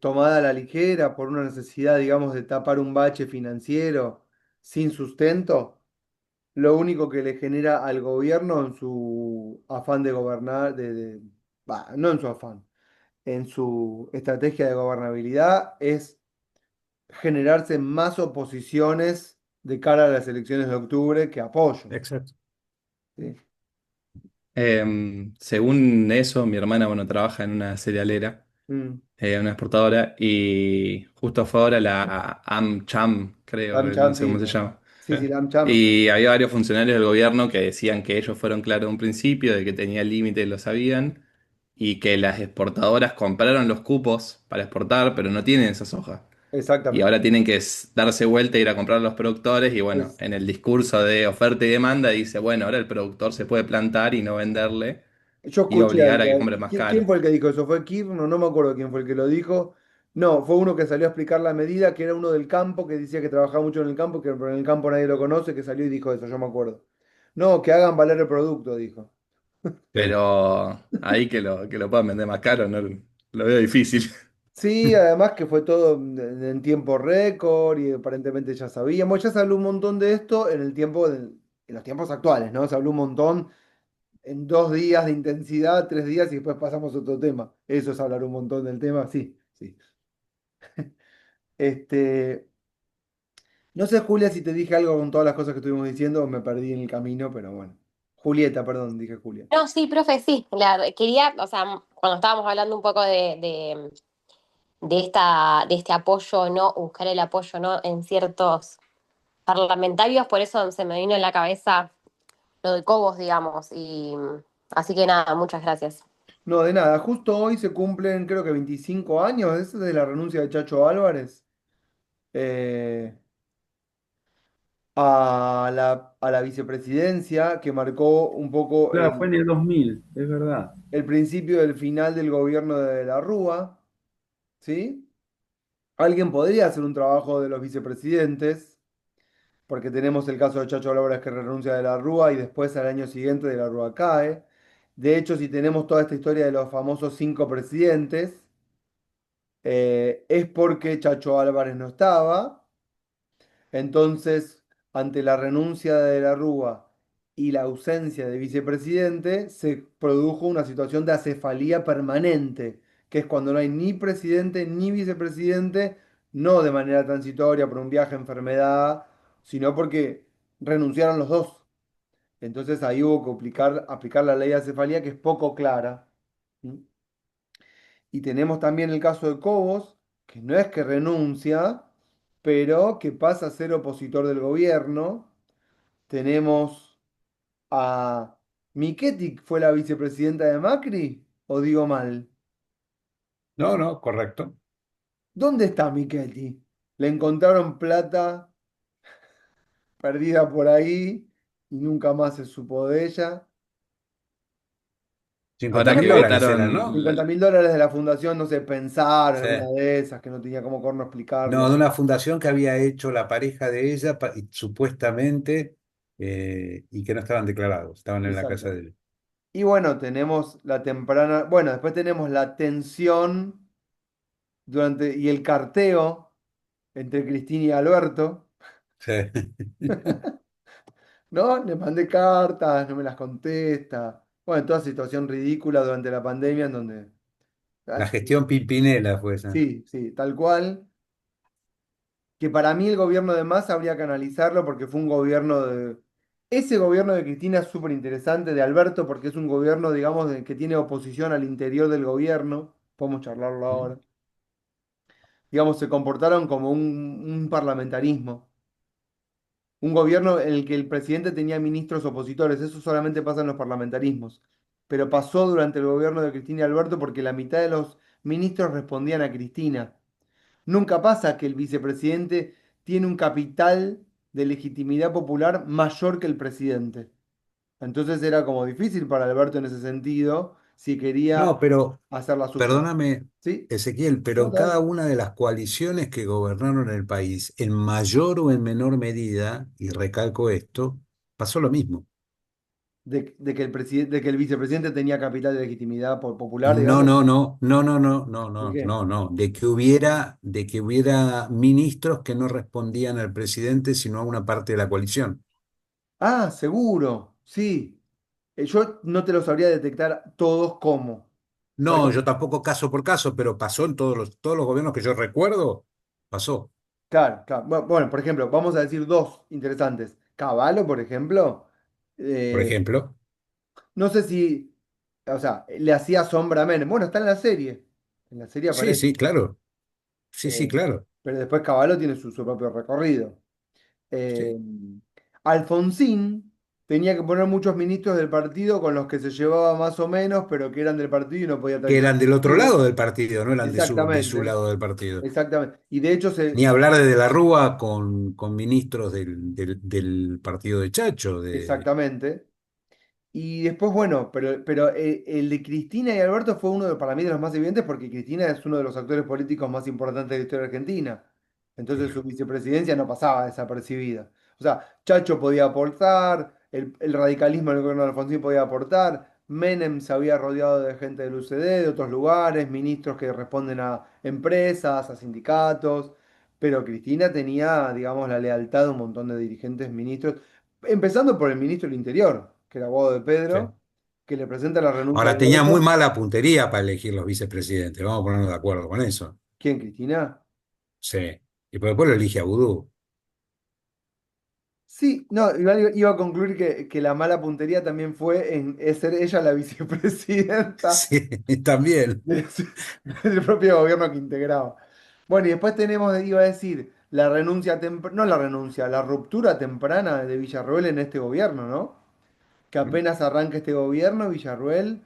tomada a la ligera por una necesidad, digamos, de tapar un bache financiero sin sustento, lo único que le genera al gobierno en su afán de gobernar, no en su afán, en su estrategia de gobernabilidad, es generarse más oposiciones de cara a las elecciones de octubre que apoyo.
Exacto.
¿Sí?
Según eso, mi hermana, bueno, trabaja en una cerealera,
Mm.
una exportadora, y justo fue ahora la AmCham, creo,
Lam
no
Cham,
sé
sí.
cómo se llama.
Sí, sí, Lam Cham.
Y había varios funcionarios del gobierno que decían que ellos fueron claros de un principio, de que tenía límite, lo sabían, y que las exportadoras compraron los cupos para exportar, pero no tienen esas hojas. Y
Exactamente.
ahora tienen que darse vuelta e ir a comprar a los productores, y bueno,
Es,
en el discurso de oferta y demanda dice, bueno, ahora el productor se puede plantar y no venderle
yo
y
escuché
obligar a que
algo.
compre más
¿Quién
caro.
fue el que dijo eso? ¿Fue Kirchner? No me acuerdo quién fue el que lo dijo. No, fue uno que salió a explicar la medida, que era uno del campo, que decía que trabajaba mucho en el campo, que pero en el campo nadie lo conoce, que salió y dijo eso, yo me acuerdo. No, que hagan valer el producto, dijo.
Sí.
Pero ahí que lo puedan vender más caro, no lo veo difícil.
Sí, además que fue todo en tiempo récord y aparentemente ya sabíamos. Ya se habló un montón de esto en los tiempos actuales, ¿no? Se habló un montón en 2 días de intensidad, 3 días y después pasamos a otro tema. Eso es hablar un montón del tema, sí, sí. Este, no sé, Julia, si te dije algo con todas las cosas que estuvimos diciendo o me perdí en el camino, pero bueno. Julieta, perdón, dije Julia.
No, sí, profe, sí. Quería, o sea, cuando estábamos hablando un poco de este apoyo, ¿no? Buscar el apoyo, ¿no? En ciertos parlamentarios, por eso se me vino en la cabeza lo de Cobos, digamos. Y así que nada, muchas gracias.
No, de nada, justo hoy se cumplen creo que 25 años, ¿es de la renuncia de Chacho Álvarez? eh, a la vicepresidencia, que marcó un poco
Claro, fue en el 2000, es verdad.
el principio del final del gobierno de la Rúa, ¿sí? Alguien podría hacer un trabajo de los vicepresidentes, porque tenemos el caso de Chacho Álvarez que renuncia de la Rúa y después al año siguiente de la Rúa cae. De hecho, si tenemos toda esta historia de los famosos 5 presidentes, es porque Chacho Álvarez no estaba. Entonces, ante la renuncia de la Rúa y la ausencia de vicepresidente, se produjo una situación de acefalía permanente, que es cuando no hay ni presidente ni vicepresidente, no de manera transitoria por un viaje, enfermedad, sino porque renunciaron los dos. Entonces ahí hubo que aplicar la ley de acefalía, que es poco clara. ¿Mm? Y tenemos también el caso de Cobos, que no es que renuncia, pero que pasa a ser opositor del gobierno. Tenemos a Michetti, ¿fue la vicepresidenta de Macri? ¿O digo mal?
No, no, correcto.
¿Dónde está Michetti? Le encontraron plata perdida por ahí y nunca más se supo de ella.
cincuenta
Ahora
Creo
que
mil
que
dólares eran,
vetaron,
¿no?
50.000 dólares de la fundación, no sé, pensar,
Sí.
alguna de esas, que no tenía como corno
No, de
explicarlo.
una fundación que había hecho la pareja de ella, y supuestamente, y que no estaban declarados, estaban en la casa
Exacto.
de él.
Y bueno, tenemos la temprana, bueno, después tenemos la tensión y el carteo entre Cristina y Alberto,
Sí.
¿no? Le mandé cartas, no me las contesta. Bueno, toda situación ridícula durante la pandemia en donde...
La
ah,
gestión Pimpinela fue esa.
sí, sí, tal cual. Que para mí el gobierno de Massa habría que analizarlo porque fue un gobierno de... Ese gobierno de Cristina es súper interesante, de Alberto, porque es un gobierno, digamos, que tiene oposición al interior del gobierno. Podemos charlarlo ahora. Digamos, se comportaron como un parlamentarismo. Un gobierno en el que el presidente tenía ministros opositores. Eso solamente pasa en los parlamentarismos. Pero pasó durante el gobierno de Cristina y Alberto porque la mitad de los ministros respondían a Cristina. Nunca pasa que el vicepresidente tiene un capital de legitimidad popular mayor que el presidente. Entonces era como difícil para Alberto en ese sentido si
No,
quería
pero
hacer la suya.
perdóname,
¿Sí?
Ezequiel, pero
No,
en
dale.
cada una de las coaliciones que gobernaron el país, en mayor o en menor medida, y recalco esto, pasó lo mismo.
De que el vicepresidente tenía capital de legitimidad popular,
No,
digamos.
no, no, no, no, no, no,
¿De
no,
qué?
no, no, de que hubiera ministros que no respondían al presidente, sino a una parte de la coalición.
Ah, seguro, sí. Yo no te lo sabría detectar todos cómo. Por
No, yo
ejemplo,
tampoco caso por caso, pero pasó en todos los gobiernos que yo recuerdo, pasó.
claro, claro. Bueno, por ejemplo, vamos a decir dos interesantes. Cavallo, por ejemplo,
Por
eh,
ejemplo.
no sé si, o sea, le hacía sombra a Menem. Bueno, está en la serie. En la serie
Sí,
aparece.
sí, claro. Sí, sí,
Eh,
claro.
pero después Cavallo tiene su propio recorrido.
Sí.
Eh, Alfonsín tenía que poner muchos ministros del partido con los que se llevaba más o menos, pero que eran del partido y no podía
Que
traicionar
eran
al
del otro
partido.
lado del partido, no eran de su
Exactamente,
lado del partido.
exactamente. Y de hecho
Ni hablar de la Rúa con ministros del partido de Chacho.
exactamente. Y después, bueno, pero el de Cristina y Alberto fue uno para mí de los más evidentes porque Cristina es uno de los actores políticos más importantes de la historia argentina. Entonces su vicepresidencia no pasaba desapercibida. O sea, Chacho podía aportar, el radicalismo en el gobierno de Alfonsín podía aportar, Menem se había rodeado de gente del UCD, de otros lugares, ministros que responden a empresas, a sindicatos, pero Cristina tenía, digamos, la lealtad de un montón de dirigentes, ministros. Empezando por el ministro del Interior, que era Guado de
Sí.
Pedro, que le presenta la renuncia a
Ahora tenía muy
Alberto.
mala puntería para elegir los vicepresidentes, vamos a ponernos de acuerdo con eso.
¿Quién, Cristina?
Sí. Y por después lo elige a Vudú.
Sí, no, igual iba a concluir que la mala puntería también fue en ser ella la vicepresidenta
Sí, también.
de- del propio gobierno que integraba. Bueno, y después tenemos, iba a decir, la renuncia temprana, no la renuncia, la ruptura temprana de Villarroel en este gobierno, ¿no? Que apenas arranca este gobierno, Villarroel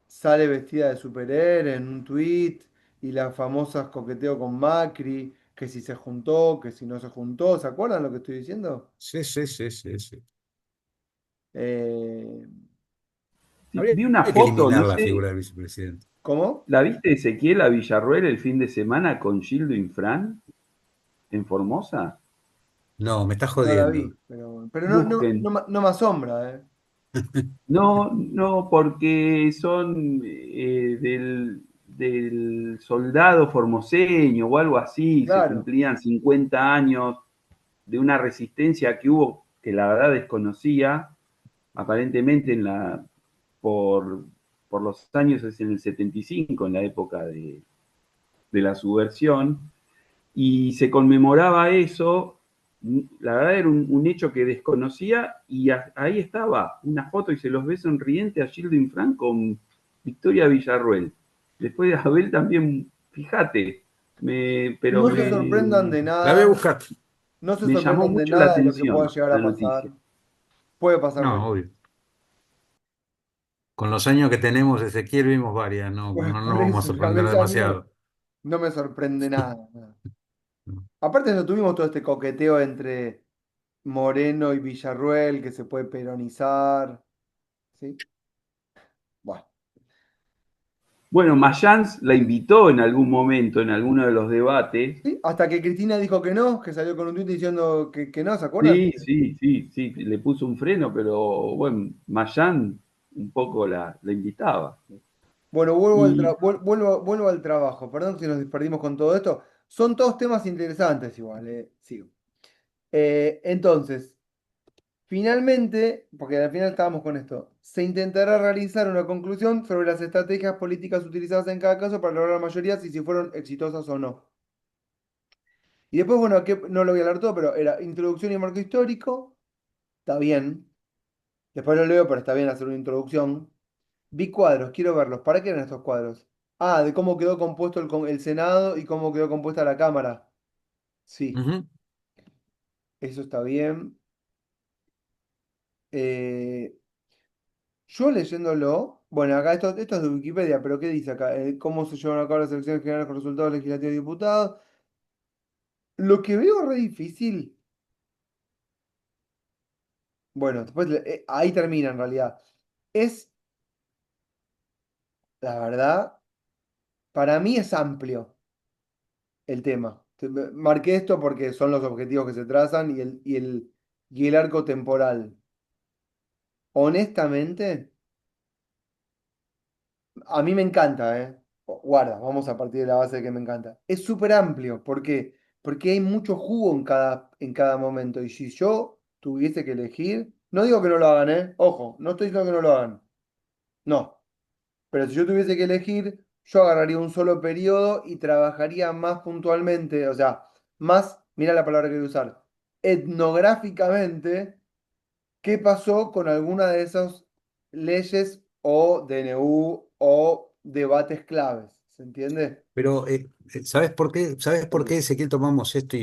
sale vestida de superhéroe en un tuit y las famosas coqueteo con Macri. que si se juntó, que si no se juntó, ¿se acuerdan lo que estoy diciendo?
Sí, sí, sí, sí, sí.
Eh,
Sí,
Habría
vi una
que
foto,
eliminar
no
la
sé,
figura del vicepresidente.
¿Cómo?
¿la viste Ezequiel a Villarroel el fin de semana con Gildo Infran en Formosa?
No, me está
No la
jodiendo.
vi, pero no, no,
Busquen.
no me asombra, ¿eh?
No, no, porque son del soldado formoseño o algo así, se
Claro.
cumplían 50 años de una resistencia que hubo, que la verdad desconocía, aparentemente por, por los años, es en el 75, en la época de la subversión, y se conmemoraba eso. La verdad era un hecho que desconocía y ahí estaba una foto y se los ve sonriente a Gildo Infran con Victoria Villarruel. Después de Abel también, fíjate, pero
No se sorprendan de
La voy a
nada,
buscar.
no se
me llamó
sorprendan de
mucho la
nada de lo que pueda
atención
llegar
la
a pasar.
noticia.
Puede pasar
No,
cualquier
obvio. Con los años que tenemos, Ezequiel, vimos varias, no,
cosa.
no nos
Por
vamos a
eso, a
sorprender
mí
demasiado.
no me sorprende nada. Aparte no tuvimos todo este coqueteo entre Moreno y Villarruel que se puede peronizar, ¿sí? Bueno,
Bueno, Mayans la invitó en algún momento, en alguno de los debates.
¿sí? Hasta que Cristina dijo que no, que salió con un tuit diciendo que no, ¿se acuerdan?
Sí, sí, sí, sí, le puso un freno, pero bueno, Mayán un poco la invitaba.
Bueno,
Y
vuelvo al trabajo. Perdón si nos perdimos con todo esto. Son todos temas interesantes igual, sigo. Entonces, finalmente, porque al final estábamos con esto, se intentará realizar una conclusión sobre las estrategias políticas utilizadas en cada caso para lograr mayorías y si fueron exitosas o no. Y después, bueno, que no lo voy a hablar todo, pero era introducción y marco histórico, está bien. Después lo leo, pero está bien hacer una introducción. Vi cuadros, quiero verlos. ¿Para qué eran estos cuadros? Ah, de cómo quedó compuesto el Senado y cómo quedó compuesta la Cámara. Sí,
Ujú,
eso está bien. Eh, yo leyéndolo, bueno, acá esto es de Wikipedia, pero ¿qué dice acá? ¿Cómo se llevan a cabo las elecciones generales con resultados legislativos y diputados? Lo que veo re difícil, bueno, después ahí termina en realidad. Es, la verdad, para mí es amplio el tema. Marqué esto porque son los objetivos que se trazan y el arco temporal. Honestamente, a mí me encanta, ¿eh? Guarda, vamos a partir de la base de que me encanta. Es súper amplio. ¿Por qué? Porque hay mucho jugo en cada momento. Y si yo tuviese que elegir, no digo que no lo hagan, ¿eh? Ojo, no estoy diciendo que no lo hagan. No. Pero si yo tuviese que elegir, yo agarraría un solo periodo y trabajaría más puntualmente, o sea, más, mira la palabra que voy a usar, etnográficamente, qué pasó con alguna de esas leyes o DNU o debates claves. ¿Se entiende?
pero, ¿sabes por qué? ¿Sabes por
Obvio.
qué, Ezequiel, tomamos esto?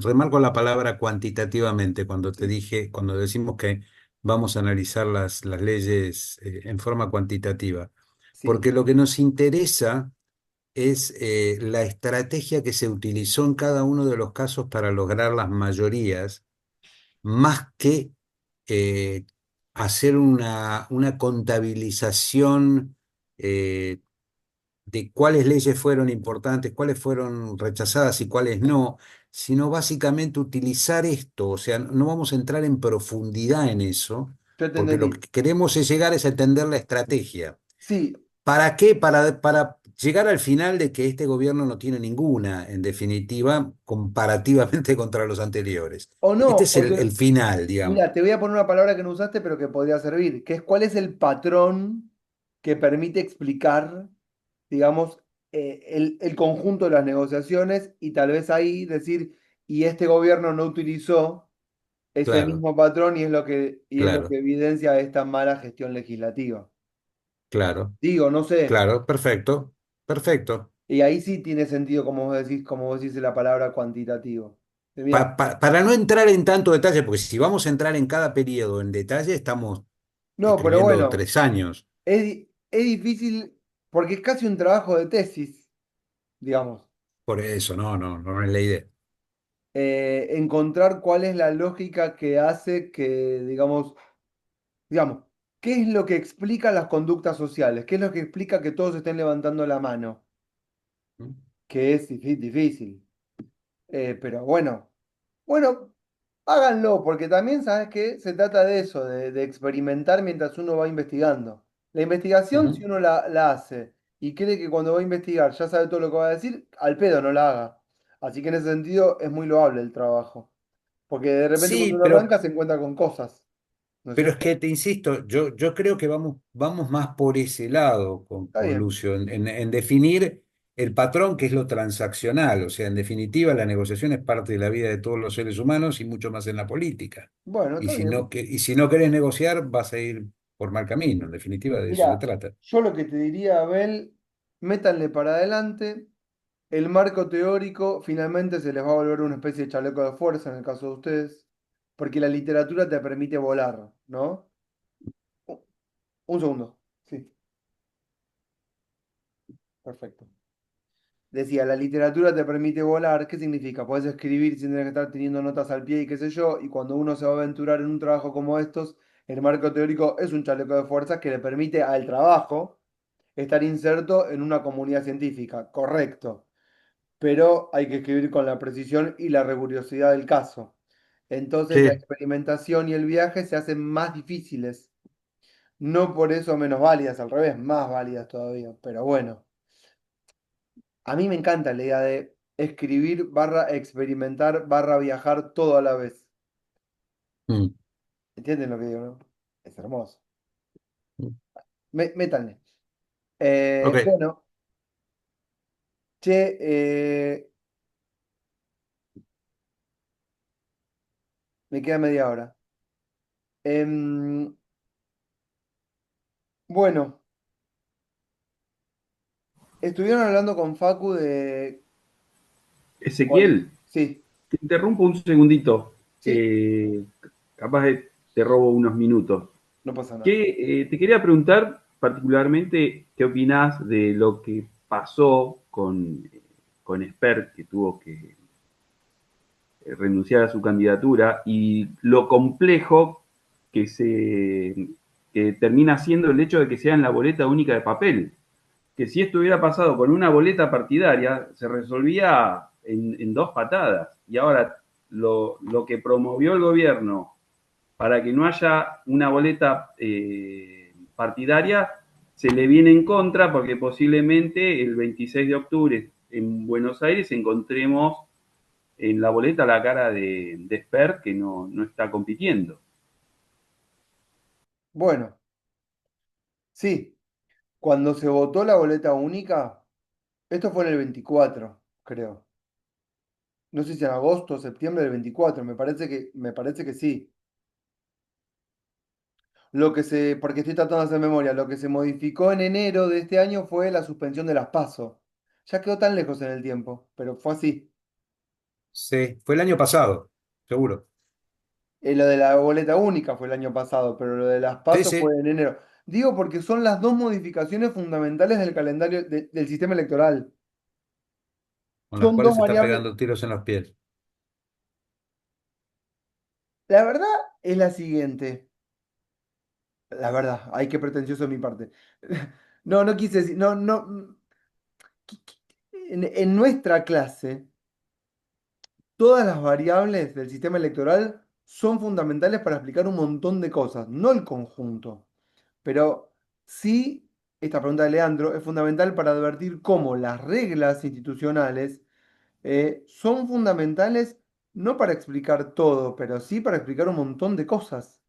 Remarco la palabra cuantitativamente cuando te
Sí,
dije, cuando decimos que vamos a analizar las leyes en forma cuantitativa.
sí.
Porque lo que nos interesa es la estrategia que se utilizó en cada uno de los casos para lograr las mayorías, más que eh, hacer una contabilización eh, de cuáles leyes fueron importantes, cuáles fueron rechazadas y cuáles no, sino básicamente utilizar esto. O sea, no vamos a entrar en profundidad en eso,
Yo te
porque lo
entendí.
que queremos es llegar es a entender la estrategia.
Sí,
¿Para qué? Para llegar al final de que este gobierno no tiene ninguna, en definitiva, comparativamente contra los anteriores.
o no,
Este es el final, digamos.
mira, te voy a poner una palabra que no usaste, pero que podría servir, que es cuál es el patrón que permite explicar, digamos, el conjunto de las negociaciones y tal vez ahí decir, y este gobierno no utilizó ese
Claro,
mismo patrón y es lo que
claro,
evidencia esta mala gestión legislativa.
claro,
Digo, no sé,
claro, perfecto, perfecto.
y ahí sí tiene sentido, como vos decís la palabra cuantitativo. Mira,
Para no entrar en tanto detalle, porque si vamos a entrar en cada periodo en detalle, estamos
no, pero
escribiendo
bueno,
3 años.
es difícil porque es casi un trabajo de tesis, digamos.
Por eso, no es la idea.
Encontrar cuál es la lógica que hace que, digamos, ¿qué es lo que explica las conductas sociales? ¿Qué es lo que explica que todos estén levantando la mano? Que es difícil. Pero bueno, háganlo, porque también, ¿sabes qué? Se trata de eso, de experimentar mientras uno va investigando. La investigación, si
Ujú.
uno la hace y cree que cuando va a investigar ya sabe todo lo que va a decir, al pedo no la haga. Así que en ese sentido es muy loable el trabajo. Porque de repente
Sí,
cuando uno arranca se encuentra con cosas, ¿no es
pero es
cierto?
que te insisto, yo creo que vamos más por ese lado
Está
con
bien.
Lucio, en definir el patrón que es lo transaccional. O sea, en definitiva, la negociación es parte de la vida de todos los seres humanos y mucho más en la política.
Bueno,
Y
está bien.
y si no querés negociar, vas a ir por mal camino. En definitiva, de eso se
Mira,
trata.
yo lo que te diría, Abel, métanle para adelante. El marco teórico finalmente se les va a volver una especie de chaleco de fuerza en el caso de ustedes, porque la literatura te permite volar, ¿no? U- Un segundo. Sí, perfecto. Decía, la literatura te permite volar. ¿Qué significa? Puedes escribir sin tener que estar teniendo notas al pie y qué sé yo, y cuando uno se va a aventurar en un trabajo como estos, el marco teórico es un chaleco de fuerzas que le permite al trabajo estar inserto en una comunidad científica. Correcto. Pero hay que escribir con la precisión y la rigurosidad del caso. Entonces la
Sí.
experimentación y el viaje se hacen más difíciles, no por eso menos válidas, al revés, más válidas todavía. Pero bueno, a mí me encanta la idea de escribir barra experimentar barra viajar todo a la vez.
Mm.
¿Entienden lo que digo, no? Es hermoso.
Mm.
Métanle.
Ok.
Bueno, che, me queda media hora. Em, bueno, estuvieron hablando con Facu de cuál.
Ezequiel,
Sí,
te interrumpo un segundito.
sí,
Capaz te robo unos minutos.
no pasa nada.
Te quería preguntar particularmente qué opinás de lo que pasó con Esper, que tuvo que renunciar a su candidatura, y lo complejo que que termina siendo el hecho de que sea en la boleta única de papel. Que si esto hubiera pasado con una boleta partidaria, se resolvía en dos patadas. Y ahora lo que promovió el gobierno para que no haya una boleta partidaria se le viene en contra porque posiblemente el 26 de octubre en Buenos Aires encontremos en la boleta la cara de Esper que no está compitiendo.
Bueno, sí, cuando se votó la boleta única, esto fue en el 24, creo. No sé si en agosto o septiembre del 24, me parece que sí. Porque estoy tratando de hacer memoria, lo que se modificó en enero de este año fue la suspensión de las PASO. Ya quedó tan lejos en el tiempo, pero fue así.
Sí, fue el año pasado, seguro.
Lo de la boleta única fue el año pasado, pero lo de las
Sí,
PASO fue
sí,
en enero. Digo porque son las dos modificaciones fundamentales del calendario del sistema electoral.
con las
Son
cuales
dos
se está
variables.
pegando tiros en los pies.
La verdad es la siguiente. La verdad, hay que pretencioso de mi parte. No, no quise decir, no, no. En nuestra clase, todas las variables del sistema electoral son fundamentales para explicar un montón de cosas, no el conjunto. Pero sí, esta pregunta de Leandro es fundamental para advertir cómo las reglas institucionales son fundamentales no para explicar todo, pero sí para explicar un montón de cosas.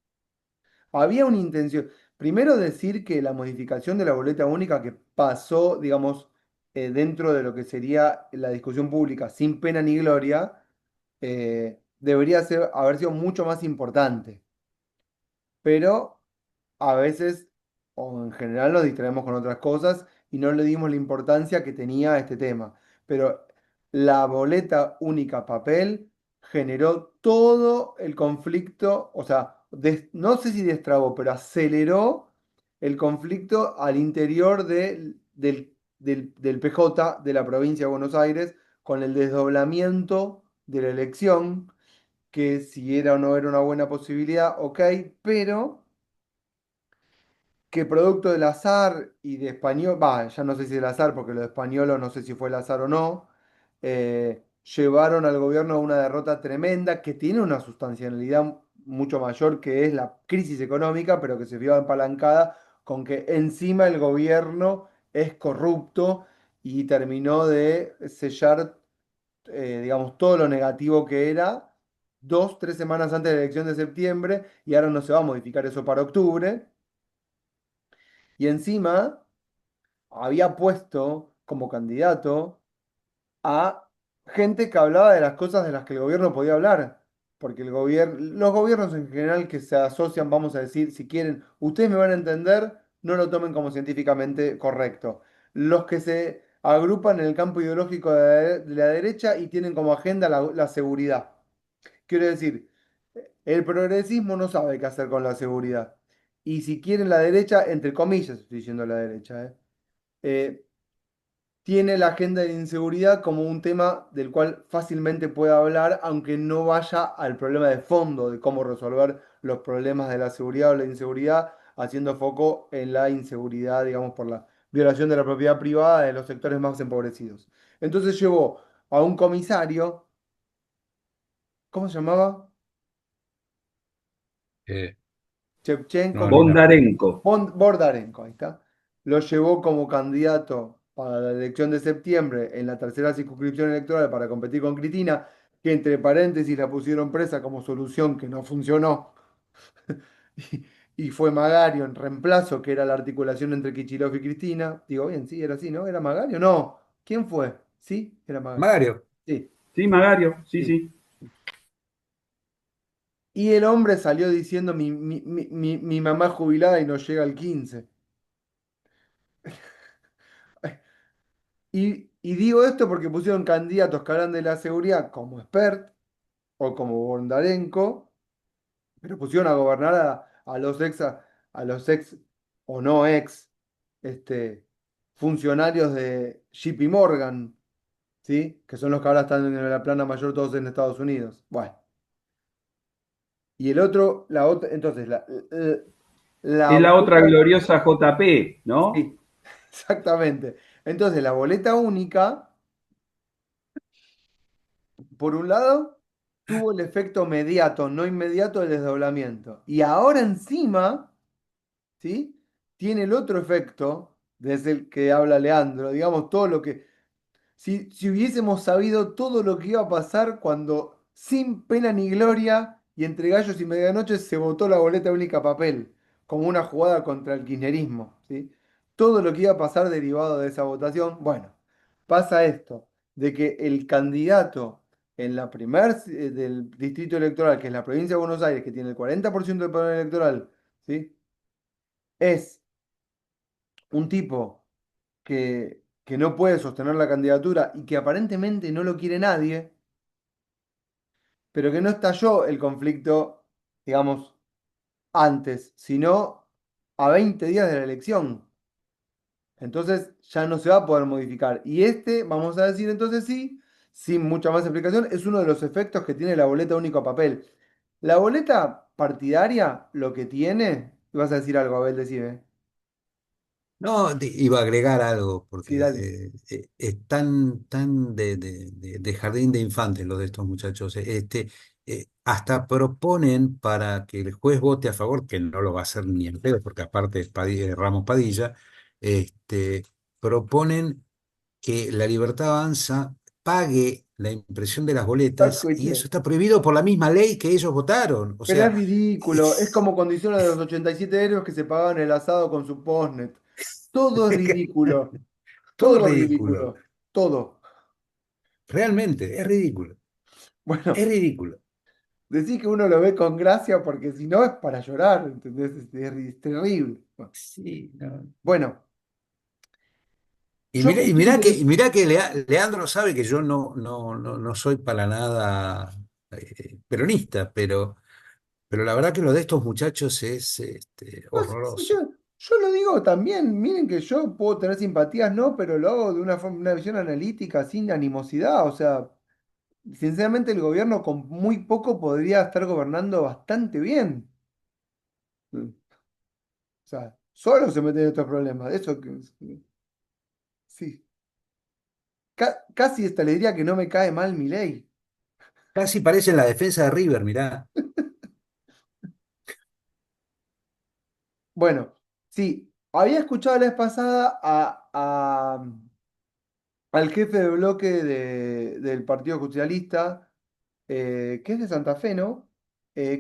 Había una intención. Primero decir que la modificación de la boleta única que pasó, digamos, dentro de lo que sería la discusión pública sin pena ni gloria, debería haber sido mucho más importante. Pero a veces, o en general, nos distraemos con otras cosas y no le dimos la importancia que tenía este tema. Pero la boleta única papel generó todo el conflicto, o sea, no sé si destrabó, pero aceleró el conflicto al interior del PJ de la provincia de Buenos Aires con el desdoblamiento de la elección, que si era o no era una buena posibilidad, ok, pero que producto del azar y de español, va, ya no sé si del azar, porque lo de español no sé si fue el azar o no, llevaron al gobierno a una derrota tremenda que tiene una sustancialidad mucho mayor que es la crisis económica, pero que se vio apalancada con que encima el gobierno es corrupto y terminó de sellar, digamos, todo lo negativo que era 2, 3 semanas antes de la elección de septiembre y ahora no se va a modificar eso para octubre. Y encima había puesto como candidato a gente que hablaba de las cosas de las que el gobierno podía hablar. Porque los gobiernos en general que se asocian, vamos a decir, si quieren, ustedes me van a entender, no lo tomen como científicamente correcto. Los que se agrupan en el campo ideológico de la derecha y tienen como agenda la seguridad. Quiero decir, el progresismo no sabe qué hacer con la seguridad. Y si quieren la derecha, entre comillas, estoy diciendo la derecha, eh, tiene la agenda de la inseguridad como un tema del cual fácilmente puede hablar, aunque no vaya al problema de fondo de cómo resolver los problemas de la seguridad o la inseguridad, haciendo foco en la inseguridad, digamos, por la violación de la propiedad privada de los sectores más empobrecidos. Entonces llevó a un comisario, ¿cómo se llamaba?
Eh,
Shevchenko,
no, ni me acuerdo.
Bondarenko.
Bordarenko, ahí está. Lo llevó como candidato para la elección de septiembre en la tercera circunscripción electoral para competir con Cristina, que entre paréntesis la pusieron presa como solución que no funcionó. Y fue Magario en reemplazo, que era la articulación entre Kicillof y Cristina. Digo, bien, sí, era así, ¿no? ¿Era Magario? No. ¿Quién fue? Sí, era Magario.
Magario.
Sí,
Sí, Magario, sí,
sí.
sí.
Y el hombre salió diciendo mi mamá es jubilada y no llega al 15. Y digo esto porque pusieron candidatos que hablan de la seguridad como Spert o como Bondarenko, pero pusieron a gobernar a los ex o no ex este, funcionarios de JP Morgan, ¿sí? Que son los que ahora están en la plana mayor todos en Estados Unidos. Bueno, y el otro, la otra, entonces, la
Es la otra
boleta,
gloriosa JP, ¿no?
sí, exactamente. Entonces, la boleta única. Por un lado, tuvo el efecto mediato, no inmediato del desdoblamiento. Y ahora encima, ¿sí? Tiene el otro efecto, desde el que habla Leandro, digamos, todo lo que si hubiésemos sabido todo lo que iba a pasar cuando, sin pena ni gloria, y entre gallos y medianoche se votó la boleta única a papel, como una jugada contra el kirchnerismo, ¿sí? Todo lo que iba a pasar derivado de esa votación, bueno, pasa esto, de que el candidato en la del distrito electoral, que es la provincia de Buenos Aires, que tiene el 40% del poder electoral, ¿sí? Es un tipo que no puede sostener la candidatura y que aparentemente no lo quiere nadie, pero que no estalló el conflicto, digamos, antes, sino a 20 días de la elección. Entonces ya no se va a poder modificar. Y este, vamos a decir entonces sí, sin mucha más explicación, es uno de los efectos que tiene la boleta único a papel. La boleta partidaria, lo que tiene, y vas a decir algo, Abel, decime.
No, iba a agregar algo,
Sí,
porque
dale.
es tan de jardín de infantes lo de estos muchachos. Hasta proponen para que el juez vote a favor, que no lo va a hacer ni en pedo, porque aparte es Ramos Padilla, este, proponen que La Libertad Avanza pague la impresión de las
No
boletas, y eso
escuché.
está prohibido por la misma ley que ellos votaron. O
Pero es
sea,
ridículo, es como condición de los 87 euros que se pagaban el asado con su postnet. Todo es ridículo,
todo es
todo es
ridículo.
ridículo, todo.
Realmente, es ridículo.
Bueno,
Es ridículo.
decís que uno lo ve con gracia porque si no es para llorar, ¿entendés? Es terrible.
Sí, no.
Bueno,
Y
yo
mirá,
escuché interés.
Leandro sabe que yo no soy para nada peronista, pero la verdad que lo de estos muchachos es
No, sí, sí, yo,
horroroso.
Yo lo digo también, miren que yo puedo tener simpatías, no, pero lo hago de una forma, una visión analítica, sin animosidad. O sea, sinceramente el gobierno con muy poco podría estar gobernando bastante bien. O sea, solo se meten en estos problemas. Eso que sí. Casi hasta le diría que no me cae mal mi ley.
Casi parece la defensa de River, mirá.
Bueno, sí, había escuchado la vez pasada al jefe de bloque del Partido Justicialista, que es de Santa Fe, ¿no?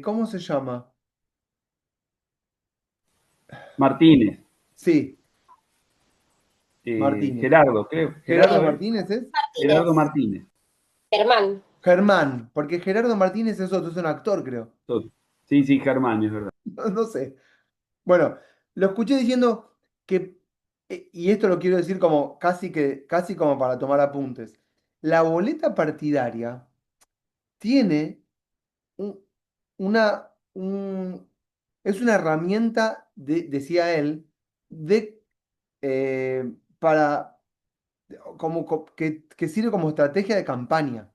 ¿Cómo se llama?
Martínez,
Sí, Martínez.
Gerardo, creo.
¿Gerardo
Gerardo, ¿eh?
Martínez es?
Gerardo
Martínez,
Martínez.
Germán.
Germán, porque Gerardo Martínez es otro, es un actor, creo.
Sí, sí, Germán, es verdad.
No sé. Bueno, lo escuché diciendo que, y esto lo quiero decir como casi como para tomar apuntes. La boleta partidaria tiene un- un, es una herramienta, decía él, de, para, que sirve como estrategia de campaña.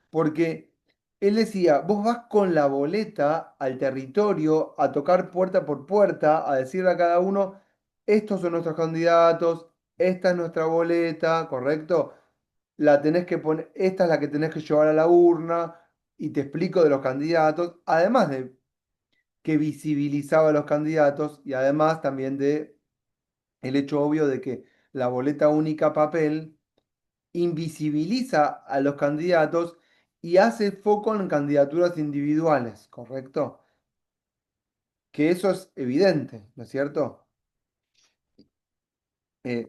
Porque él decía, vos vas con la boleta al territorio a tocar puerta por puerta, a decirle a cada uno, estos son nuestros candidatos, esta es nuestra boleta, ¿correcto? La tenés que poner, esta es la que tenés que llevar a la urna y te explico de los candidatos, además de que visibilizaba a los candidatos y además también de el hecho obvio de que la boleta única papel invisibiliza a los candidatos y hace foco en candidaturas individuales, ¿correcto? Que eso es evidente, ¿no es cierto?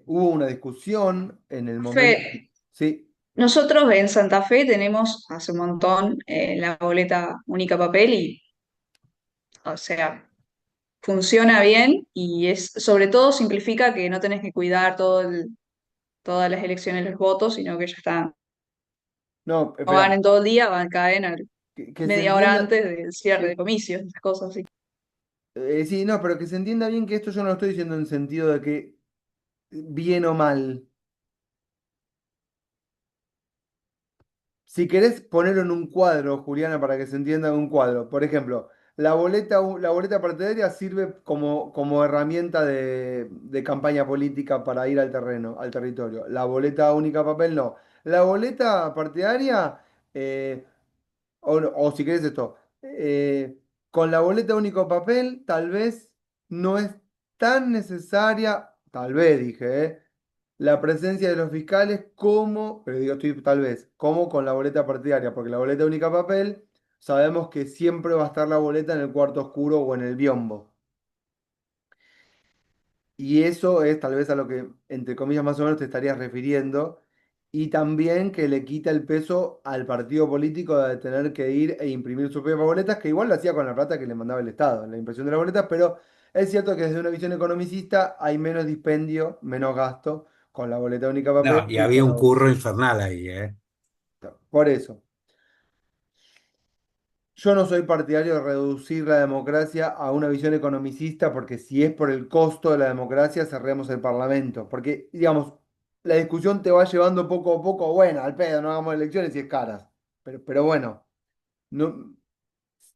Hubo una discusión en el momento.
Fe,
Sí,
nosotros en Santa Fe tenemos hace un montón la boleta única papel y, o sea, funciona bien y es, sobre todo simplifica que no tenés que cuidar todas las elecciones los votos, sino que ya están,
no,
no van
espera,
en todo el día, van, caen
que se
media hora
entienda,
antes del cierre de
que,
comicios, esas cosas así.
sí, no, pero que se entienda bien que esto yo no lo estoy diciendo en sentido de que bien o mal. Si querés ponerlo en un cuadro, Juliana, para que se entienda en un cuadro. Por ejemplo, la boleta partidaria sirve como herramienta de campaña política para ir al terreno, al territorio. La boleta única papel no. La boleta partidaria, eh, o si querés esto, con la boleta único papel, tal vez no es tan necesaria, tal vez dije, la presencia de los fiscales como, pero digo estoy tal vez, como con la boleta partidaria, porque la boleta única papel, sabemos que siempre va a estar la boleta en el cuarto oscuro o en el biombo. Y eso es tal vez a lo que, entre comillas, más o menos te estarías refiriendo. Y también que le quita el peso al partido político de tener que ir e imprimir sus propias boletas, que igual lo hacía con la plata que le mandaba el Estado, la impresión de las boletas, pero es cierto que desde una visión economicista hay menos dispendio, menos gasto con la boleta única papel
No, y
y
había
con
un curro infernal ahí, ¿eh?
por eso. Yo no soy partidario de reducir la democracia a una visión economicista, porque si es por el costo de la democracia, cerremos el Parlamento. Porque, digamos, la discusión te va llevando poco a poco, bueno, al pedo, no hagamos elecciones y es caras. Pero bueno, no,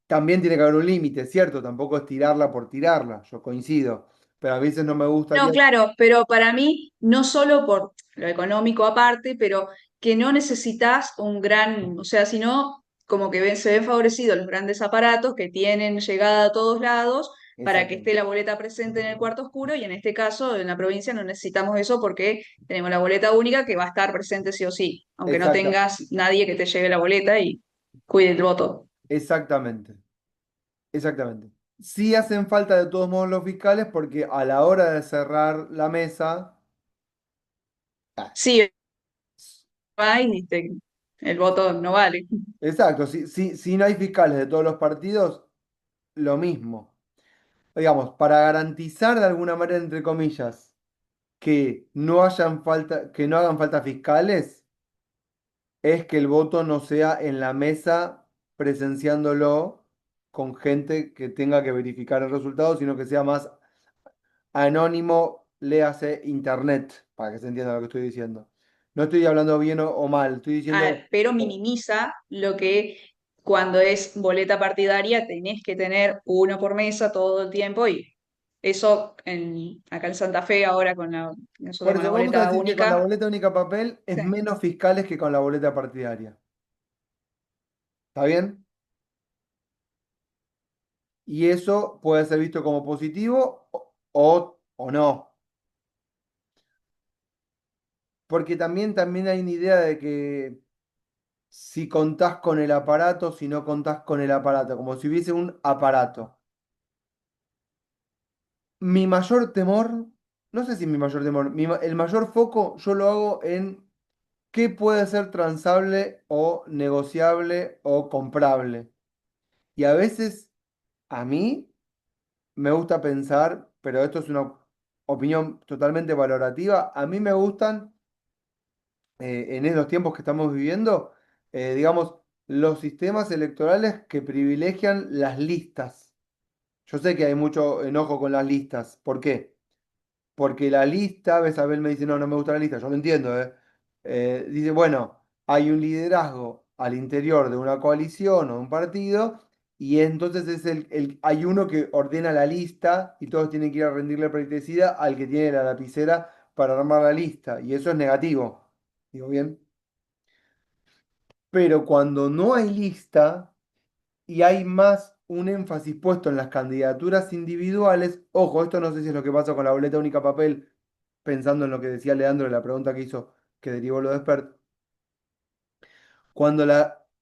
también tiene que haber un límite, ¿cierto? Tampoco es tirarla por tirarla, yo coincido. Pero a veces no me
No,
gustaría.
claro, pero para mí, no solo por lo económico aparte, pero que no necesitas un gran, o sea, sino como que se ven favorecidos los grandes aparatos que tienen llegada a todos lados para que esté
Exactamente.
la boleta presente en el cuarto oscuro y en este caso en la provincia no necesitamos eso porque tenemos la boleta única que va a estar presente sí o sí, aunque no
Exacta,
tengas nadie que te lleve la boleta y cuide el voto.
exactamente. Exactamente. Sí hacen falta de todos modos los fiscales porque a la hora de cerrar la mesa.
Sí, va y el voto no vale.
Exacto, si no hay fiscales de todos los partidos, lo mismo. Digamos, para garantizar de alguna manera, entre comillas, que no hagan falta fiscales, es que el voto no sea en la mesa presenciándolo con gente que tenga que verificar el resultado, sino que sea más anónimo, léase internet, para que se entienda lo que estoy diciendo. No estoy hablando bien o mal, estoy diciendo,
Pero minimiza lo que cuando es boleta partidaria tenés que tener uno por mesa todo el tiempo y eso acá en Santa Fe ahora nosotros
por
con la
eso vamos a
boleta
decir que con la
única,
boleta única papel es
sí.
menos fiscales que con la boleta partidaria. ¿Está bien? Y eso puede ser visto como positivo o no. Porque también hay una idea de que si contás con el aparato, si no contás con el aparato, como si hubiese un aparato. Mi mayor temor, no sé si mi mayor temor, el mayor foco yo lo hago en qué puede ser transable o negociable o comprable. Y a veces a mí me gusta pensar, pero esto es una opinión totalmente valorativa, a mí me gustan en estos tiempos que estamos viviendo, digamos, los sistemas electorales que privilegian las listas. Yo sé que hay mucho enojo con las listas. ¿Por qué? Porque la lista, Besabel me dice, no, no me gusta la lista, yo lo entiendo, ¿eh? Dice, bueno, hay un liderazgo al interior de una coalición o un partido, y entonces hay uno que ordena la lista y todos tienen que ir a rendirle pleitesía al que tiene la lapicera para armar la lista, y eso es negativo. ¿Digo bien? Pero cuando no hay lista y hay más un énfasis puesto en las candidaturas individuales, ojo, esto no sé si es lo que pasa con la boleta única papel, pensando en lo que decía Leandro de la pregunta que hizo, que derivó lo de Expert, cuando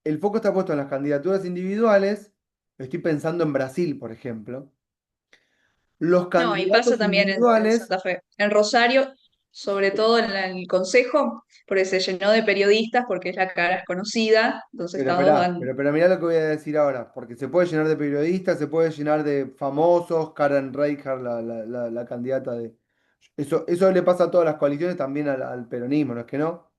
el foco está puesto en las candidaturas individuales, estoy pensando en Brasil, por ejemplo, los
No, y pasa
candidatos
también en
individuales,
Santa Fe. En Rosario, sobre todo en el Consejo, porque se llenó de periodistas, porque es la cara es conocida, entonces
pero
todos
esperá,
dan.
pero mirá lo que voy a decir ahora, porque se puede llenar de periodistas, se puede llenar de famosos, Karen Reichardt, la candidata de... Eso le pasa a todas las coaliciones, también al peronismo, ¿no es que no?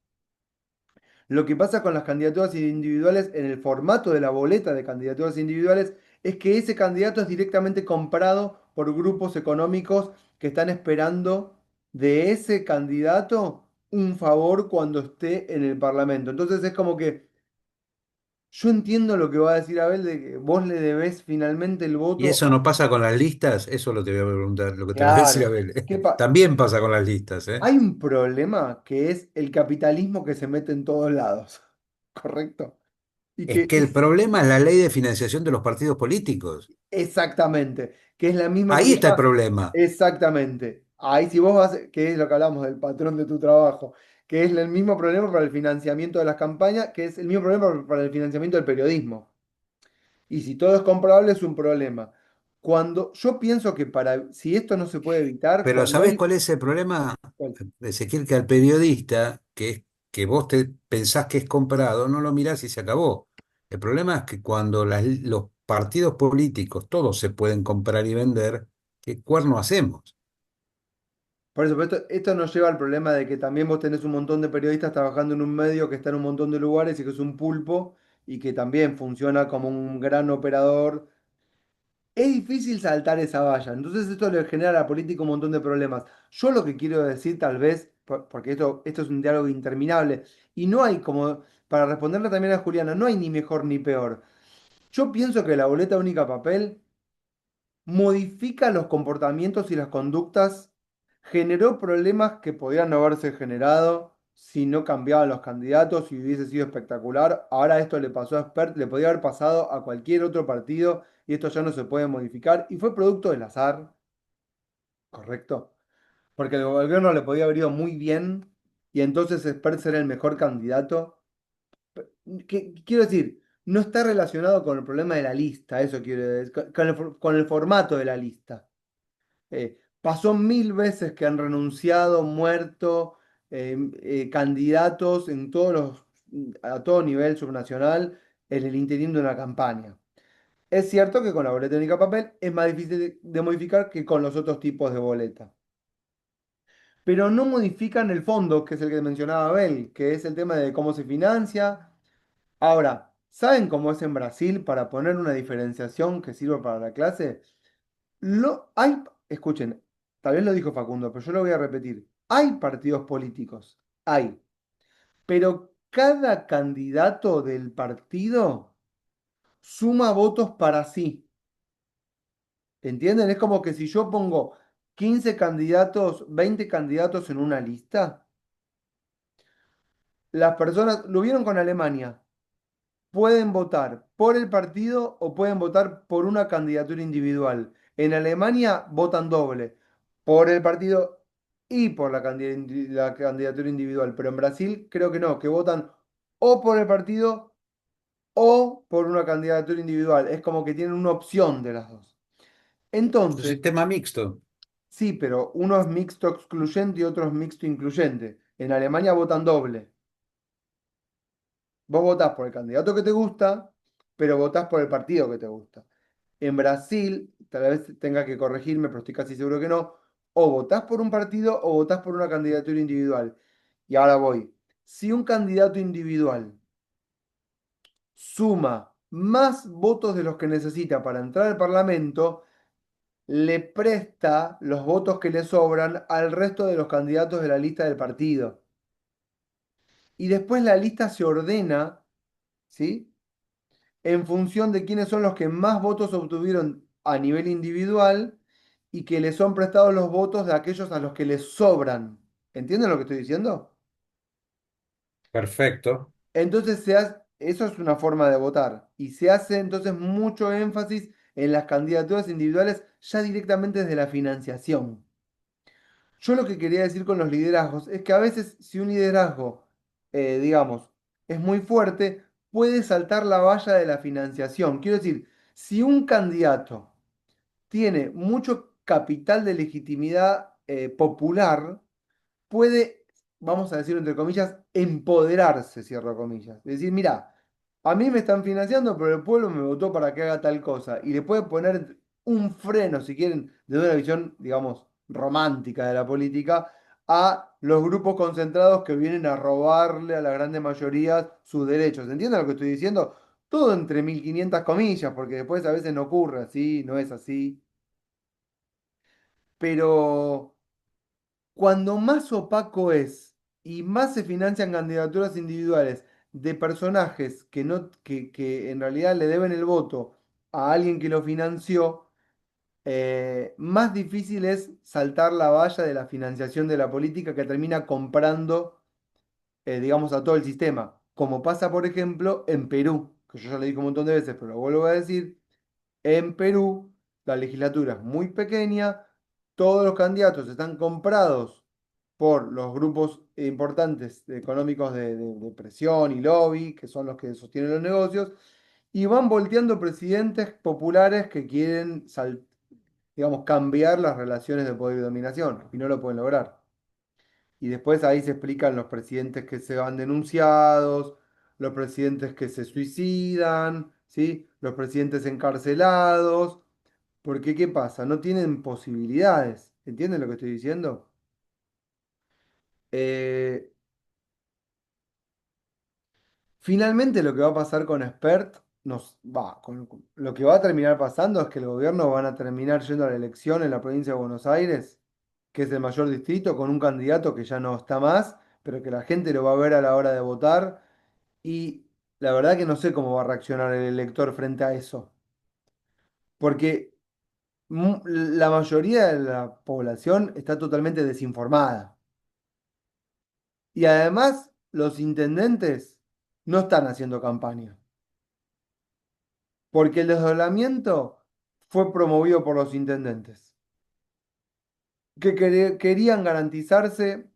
Lo que pasa con las candidaturas individuales en el formato de la boleta de candidaturas individuales es que ese candidato es directamente comprado por grupos económicos que están esperando de ese candidato un favor cuando esté en el Parlamento. Entonces es como que yo entiendo lo que va a decir Abel de que vos le debés finalmente el
¿Y
voto
eso
a...
no pasa con las listas? Eso lo te voy a preguntar, lo que te va a decir
Claro.
Abel.
¿Qué pa-
También pasa con las listas, ¿eh?
Hay un problema que es el capitalismo que se mete en todos lados, ¿correcto? Y
Es
que
que el problema es la ley de financiación de los partidos políticos.
exactamente, que es la misma que
Ahí está el
usa
problema.
exactamente. Ahí si vos vas, que es lo que hablamos del patrón de tu trabajo, que es el mismo problema para el financiamiento de las campañas, que es el mismo problema para el financiamiento del periodismo. Y si todo es comprobable es un problema. Cuando yo pienso que si esto no se puede evitar,
Pero
cuando
¿sabés
hay...
cuál es el problema,
¿Cuál?
Ezequiel? Que al periodista, que vos te pensás que es comprado, no lo mirás y se acabó. El problema es que cuando los partidos políticos todos se pueden comprar y vender, ¿qué cuerno hacemos?
Por eso, pero esto nos lleva al problema de que también vos tenés un montón de periodistas trabajando en un medio que está en un montón de lugares y que es un pulpo y que también funciona como un gran operador. Es difícil saltar esa valla, entonces esto le genera a la política un montón de problemas. Yo lo que quiero decir tal vez, porque esto es un diálogo interminable, y no hay como, para responderle también a Juliana, no hay ni mejor ni peor. Yo pienso que la boleta única papel modifica los comportamientos y las conductas, generó problemas que podían no haberse generado si no cambiaban los candidatos y hubiese sido espectacular. Ahora esto le pasó a Spert, le podía haber pasado a cualquier otro partido y esto ya no se puede modificar. Y fue producto del azar, ¿correcto? Porque el gobierno le podía haber ido muy bien y entonces Spert era el mejor candidato. Quiero decir, no está relacionado con el problema de la lista, eso quiero decir, con el formato de la lista. Pasó mil veces que han renunciado, muerto, candidatos a todo nivel subnacional en el interín de una campaña. Es cierto que con la boleta única papel es más difícil de modificar que con los otros tipos de boleta. Pero no modifican el fondo, que es el que mencionaba Abel, que es el tema de cómo se financia. Ahora, ¿saben cómo es en Brasil para poner una diferenciación que sirva para la clase? Escuchen, tal vez lo dijo Facundo, pero yo lo voy a repetir. Hay partidos políticos, hay, pero cada candidato del partido suma votos para sí. ¿Entienden? Es como que si yo pongo 15 candidatos, 20 candidatos en una lista, las personas, lo vieron con Alemania, pueden votar por el partido o pueden votar por una candidatura individual. En Alemania votan doble, por el partido y por la candidatura individual, pero en Brasil creo que no, que votan o por el partido o por una candidatura individual. Es como que tienen una opción de las dos.
Un
Entonces,
sistema mixto.
sí, pero uno es mixto excluyente y otro es mixto incluyente. En Alemania votan doble. Vos votás por el candidato que te gusta, pero votás por el partido que te gusta. En Brasil, tal vez tenga que corregirme, pero estoy casi seguro que no, o votás por un partido o votás por una candidatura individual. Y ahora voy. Si un candidato individual suma más votos de los que necesita para entrar al Parlamento, le presta los votos que le sobran al resto de los candidatos de la lista del partido. Y después la lista se ordena, ¿sí? En función de quiénes son los que más votos obtuvieron a nivel individual y que les son prestados los votos de aquellos a los que les sobran. ¿Entienden lo que estoy diciendo?
Perfecto.
Entonces eso es una forma de votar y se hace entonces mucho énfasis en las candidaturas individuales ya directamente desde la financiación. Yo lo que quería decir con los liderazgos es que a veces si un liderazgo, digamos, es muy fuerte, puede saltar la valla de la financiación. Quiero decir, si un candidato tiene mucho capital de legitimidad popular, puede, vamos a decirlo entre comillas, empoderarse, cierro comillas. Es decir, mira, a mí me están financiando, pero el pueblo me votó para que haga tal cosa. Y le puede poner un freno, si quieren, desde una visión, digamos, romántica de la política, a los grupos concentrados que vienen a robarle a la grande mayoría sus derechos. ¿Entienden lo que estoy diciendo? Todo entre 1500 comillas, porque después a veces no ocurre así, no es así. Pero cuando más opaco es y más se financian candidaturas individuales de personajes que en realidad le deben el voto a alguien que lo financió, más difícil es saltar la valla de la financiación de la política que termina comprando, digamos, a todo el sistema. Como pasa, por ejemplo, en Perú, que yo ya le dije un montón de veces, pero lo vuelvo a decir. En Perú, la legislatura es muy pequeña, todos los candidatos están comprados por los grupos importantes económicos de presión y lobby, que son los que sostienen los negocios, y van volteando presidentes populares que quieren, digamos, cambiar las relaciones de poder y dominación, y no lo pueden lograr. Y después ahí se explican los presidentes que se van denunciados, los presidentes que se suicidan, ¿sí? Los presidentes encarcelados. Porque, ¿qué pasa? No tienen posibilidades. ¿Entienden lo que estoy diciendo? Eh, Finalmente lo que va a pasar con Spert, lo que va a terminar pasando es que el gobierno van a terminar yendo a la elección en la provincia de Buenos Aires, que es el mayor distrito, con un candidato que ya no está más, pero que la gente lo va a ver a la hora de votar. Y la verdad que no sé cómo va a reaccionar el elector frente a eso. Porque la mayoría de la población está totalmente desinformada. Y además, los intendentes no están haciendo campaña, porque el desdoblamiento fue promovido por los intendentes, que querían garantizarse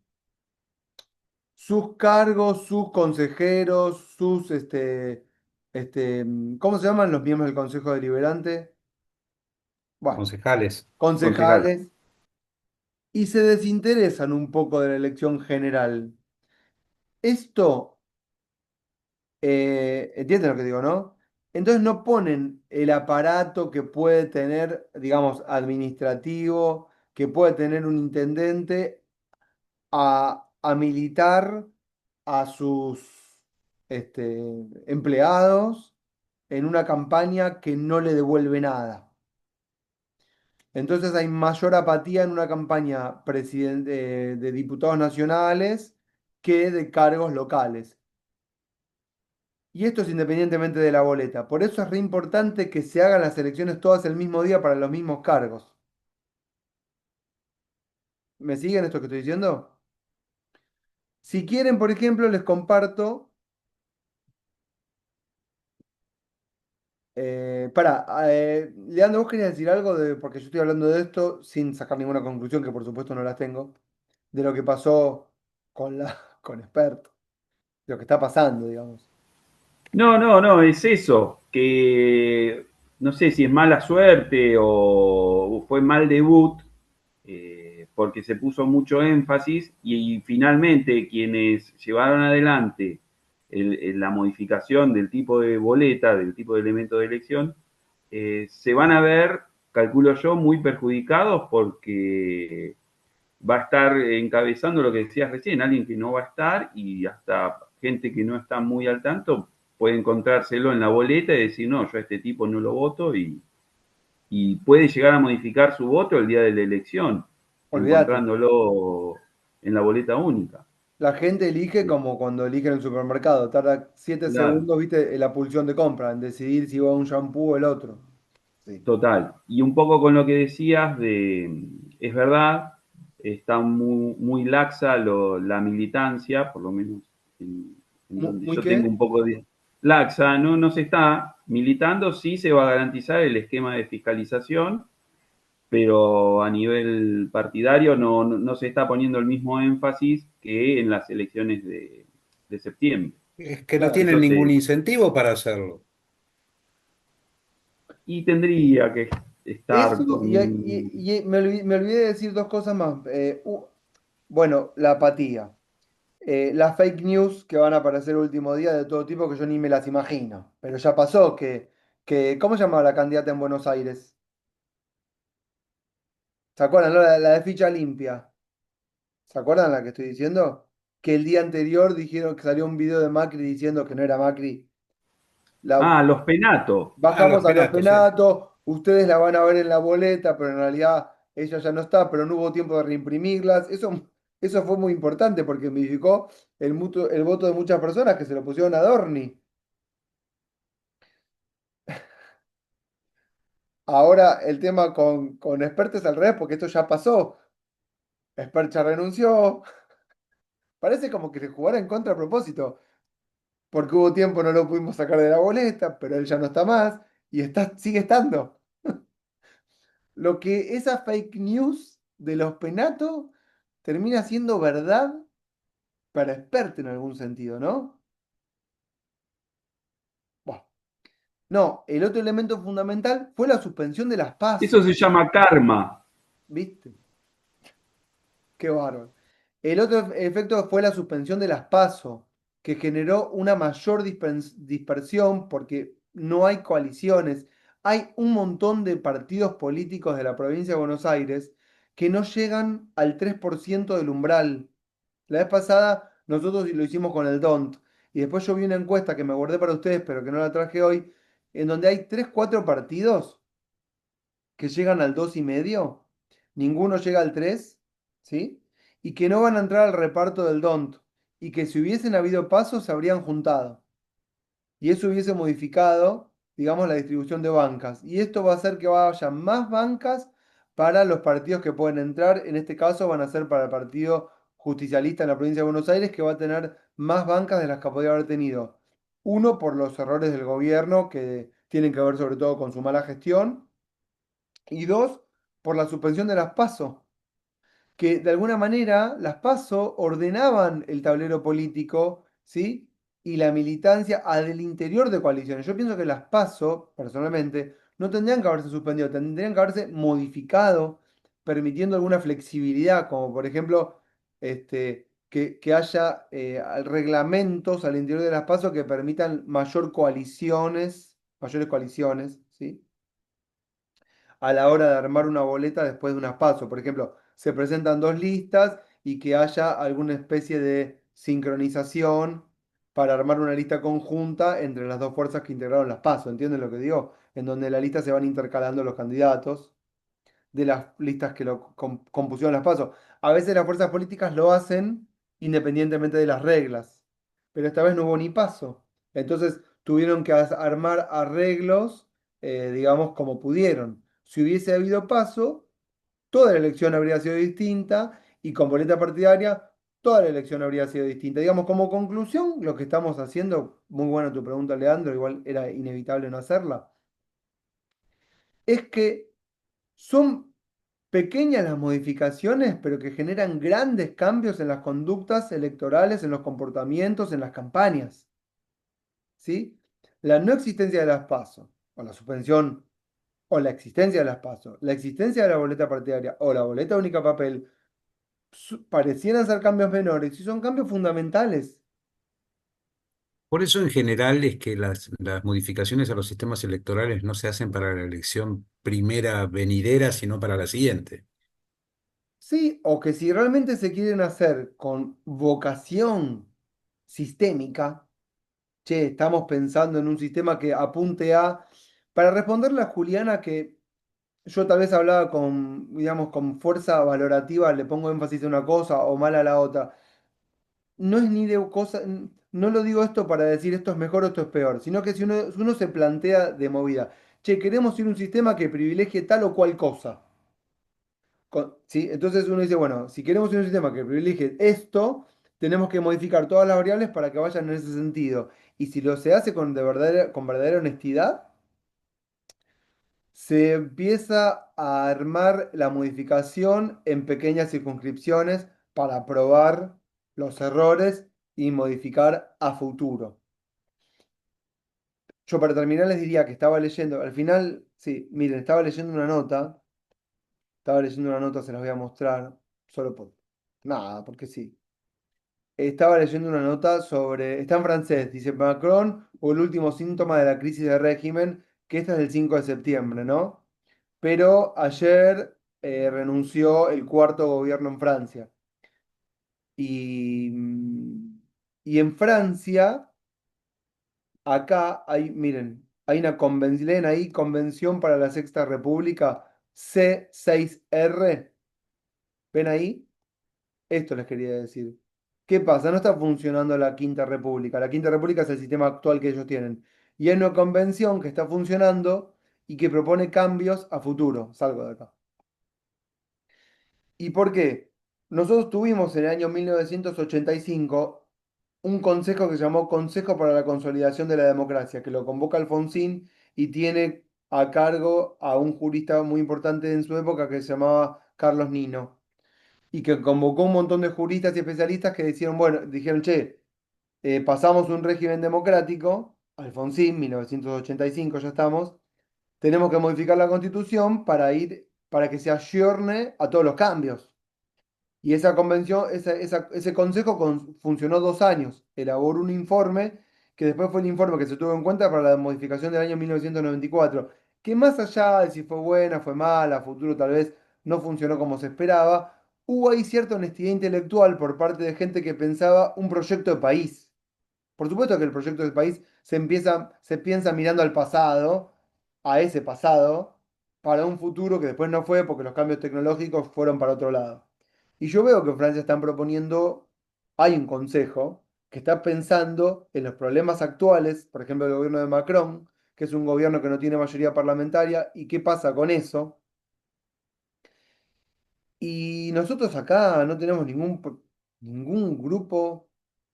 sus cargos, sus consejeros, ¿cómo se llaman los miembros del Consejo Deliberante? Bueno,
Concejales.
Concejal.
concejales, y se desinteresan un poco de la elección general. Esto ¿entienden lo que digo, no? Entonces no ponen el aparato que puede tener, digamos, administrativo, que puede tener un intendente a militar a sus empleados en una campaña que no le devuelve nada. Entonces hay mayor apatía en una campaña de diputados nacionales que de cargos locales. Y esto es independientemente de la boleta. Por eso es re importante que se hagan las elecciones todas el mismo día para los mismos cargos. ¿Me siguen esto que estoy diciendo? Si quieren, por ejemplo, les comparto. Leandro, vos querías decir algo porque yo estoy hablando de esto sin sacar ninguna conclusión, que por supuesto no las tengo, de lo que pasó con Expert, de lo que está pasando, digamos.
No, no, no, es eso, que no sé si es mala suerte o fue mal debut, porque se puso mucho énfasis y finalmente quienes llevaron adelante la modificación del tipo de boleta, del tipo de elemento de elección, se van a ver, calculo yo, muy perjudicados porque va a estar encabezando lo que decías recién, alguien que no va a estar y hasta gente que no está muy al tanto puede encontrárselo en la boleta y decir, no, yo a este tipo no lo voto y puede llegar a modificar su voto el día de la elección,
Olvídate,
encontrándolo en la boleta única.
la gente elige como cuando elige en el supermercado, tarda 7
Claro,
segundos, viste, en la pulsión de compra, en decidir si va a un shampoo o el otro. Sí.
total. Y un poco con lo que decías es verdad, está muy, muy laxa la militancia, por lo menos en donde
¿Muy
yo tengo
qué?
un poco de laxa, no, no se está militando, sí se va a garantizar el esquema de fiscalización, pero a nivel partidario no se está poniendo el mismo énfasis que en las elecciones de septiembre.
Es que no
Claro.
tienen
Eso
ningún
se,
incentivo para hacerlo.
y tendría que estar,
Eso, me olvidé de decir dos cosas más. Bueno, la apatía. Las fake news que van a aparecer el último día de todo tipo que yo ni me las imagino. Pero ya pasó ¿cómo se llamaba la candidata en Buenos Aires? ¿Se acuerdan, no? La de ficha limpia. ¿Se acuerdan la que estoy diciendo? Que el día anterior dijeron que salió un video de Macri diciendo que no era Macri. La,
los penatos.
Ah, los
Bajamos a los
penatos, sí.
penatos, ustedes la van a ver en la boleta, pero en realidad ella ya no está, pero no hubo tiempo de reimprimirlas. Eso fue muy importante porque modificó el voto de muchas personas que se lo pusieron a Dorni. Ahora el tema con Expert es al revés, porque esto ya pasó. Expert ya renunció. Parece como que le jugara en contra a propósito, porque hubo tiempo, no lo pudimos sacar de la boleta, pero él ya no está más y sigue estando. Lo que esa fake news de los penatos termina siendo verdad para Expert en algún sentido, ¿no? Buah. No, el otro elemento fundamental fue la suspensión de las
Eso
PASO,
se llama karma.
¿viste? Qué bárbaro. El otro efecto fue la suspensión de las PASO, que generó una mayor dispersión porque no hay coaliciones. Hay un montón de partidos políticos de la provincia de Buenos Aires que no llegan al 3% del umbral. La vez pasada nosotros lo hicimos con el DONT y después yo vi una encuesta que me guardé para ustedes, pero que no la traje hoy, en donde hay 3 4 partidos que llegan al 2,5, ninguno llega al 3, ¿sí? Y que no van a entrar al reparto del DONT, y que si hubiesen habido pasos se habrían juntado. Y eso hubiese modificado, digamos, la distribución de bancas. Y esto va a hacer que haya más bancas para los partidos que pueden entrar. En este caso van a ser para el Partido Justicialista en la provincia de Buenos Aires, que va a tener más bancas de las que podría haber tenido. Uno, por los errores del gobierno, que tienen que ver sobre todo con su mala gestión. Y dos, por la suspensión de las PASO, que de alguna manera las PASO ordenaban el tablero político, ¿sí? Y la militancia al interior de coaliciones. Yo pienso que las PASO, personalmente, no tendrían que haberse suspendido, tendrían que haberse modificado, permitiendo alguna flexibilidad, como por ejemplo, que haya reglamentos al interior de las PASO que permitan mayores coaliciones, ¿sí? A la hora de armar una boleta después de unas pasos. Por ejemplo, se presentan dos listas y que haya alguna especie de sincronización para armar una lista conjunta entre las dos fuerzas que integraron las pasos. ¿Entienden lo que digo? En donde en la lista se van intercalando los candidatos. de las listas que lo compusieron las PASO. A veces las fuerzas políticas lo hacen independientemente de las reglas, pero esta vez no hubo ni PASO. Entonces tuvieron que armar arreglos, digamos, como pudieron. Si hubiese habido PASO, toda la elección habría sido distinta y con boleta partidaria, toda la elección habría sido distinta. Digamos, como conclusión, lo que estamos haciendo, muy buena tu pregunta, Leandro, igual era inevitable no hacerla, es que son pequeñas las modificaciones, pero que generan grandes cambios en las conductas electorales, en los comportamientos, en las campañas. ¿Sí? La no existencia de las PASO, o la suspensión, o la existencia de las PASO, la existencia de la boleta partidaria, o la boleta única papel, parecieran ser cambios menores y son cambios fundamentales.
Por eso en general es que las modificaciones a los sistemas electorales no se hacen para la elección primera venidera, sino para la siguiente.
Sí, o que si realmente se quieren hacer con vocación sistémica, che, estamos pensando en un sistema que apunte a, para responderle a Juliana que yo tal vez hablaba con, digamos, con fuerza valorativa, le pongo énfasis a una cosa o mal a la otra. No es ni de cosa, no lo digo esto para decir esto es mejor o esto es peor, sino que si uno se plantea de movida, che, queremos ir a un sistema que privilegie tal o cual cosa. ¿Sí? Entonces uno dice, bueno, si queremos ir a un sistema que privilegie esto, tenemos que modificar todas las variables para que vayan en ese sentido. Y si lo se hace con verdadera honestidad, se empieza a armar la modificación en pequeñas circunscripciones para probar los errores y modificar a futuro. Yo para terminar les diría que estaba leyendo, al final, sí, miren, estaba leyendo una nota, se las voy a mostrar, solo por nada, porque sí. Estaba leyendo una nota sobre, está en francés, dice Macron o el último síntoma de la crisis de régimen, que esta es del 5 de septiembre, ¿no? Pero ayer renunció el cuarto gobierno en Francia. Y, y en Francia, acá hay, miren, hay una convención, leen ahí, Convención para la Sexta República, C6R, ¿ven ahí? Esto les quería decir. ¿Qué pasa? No está funcionando la Quinta República. La Quinta República es el sistema actual que ellos tienen. Y hay una convención que está funcionando y que propone cambios a futuro. Salgo de acá. ¿Y por qué? Nosotros tuvimos en el año 1985 un consejo que se llamó Consejo para la Consolidación de la Democracia, que lo convoca Alfonsín y tiene a cargo a un jurista muy importante en su época que se llamaba Carlos Nino y que convocó un montón de juristas y especialistas que dijeron, bueno, dijeron, che, pasamos un régimen democrático, Alfonsín, 1985 ya estamos, tenemos que modificar la constitución para que se ayorne a todos los cambios. Y esa convención, ese consejo funcionó 2 años, elaboró un informe que después fue el informe que se tuvo en cuenta para la modificación del año 1994, que más allá de si fue buena, fue mala, a futuro tal vez no funcionó como se esperaba, hubo ahí cierta honestidad intelectual por parte de gente que pensaba un proyecto de país. Por supuesto que el proyecto del país se piensa mirando al pasado, a ese pasado, para un futuro que después no fue porque los cambios tecnológicos fueron para otro lado. Y yo veo que en Francia están proponiendo, hay un consejo que está pensando en los problemas actuales, por ejemplo, el gobierno de Macron, que es un gobierno que no tiene mayoría parlamentaria, y qué pasa con eso. Y nosotros acá no tenemos ningún grupo,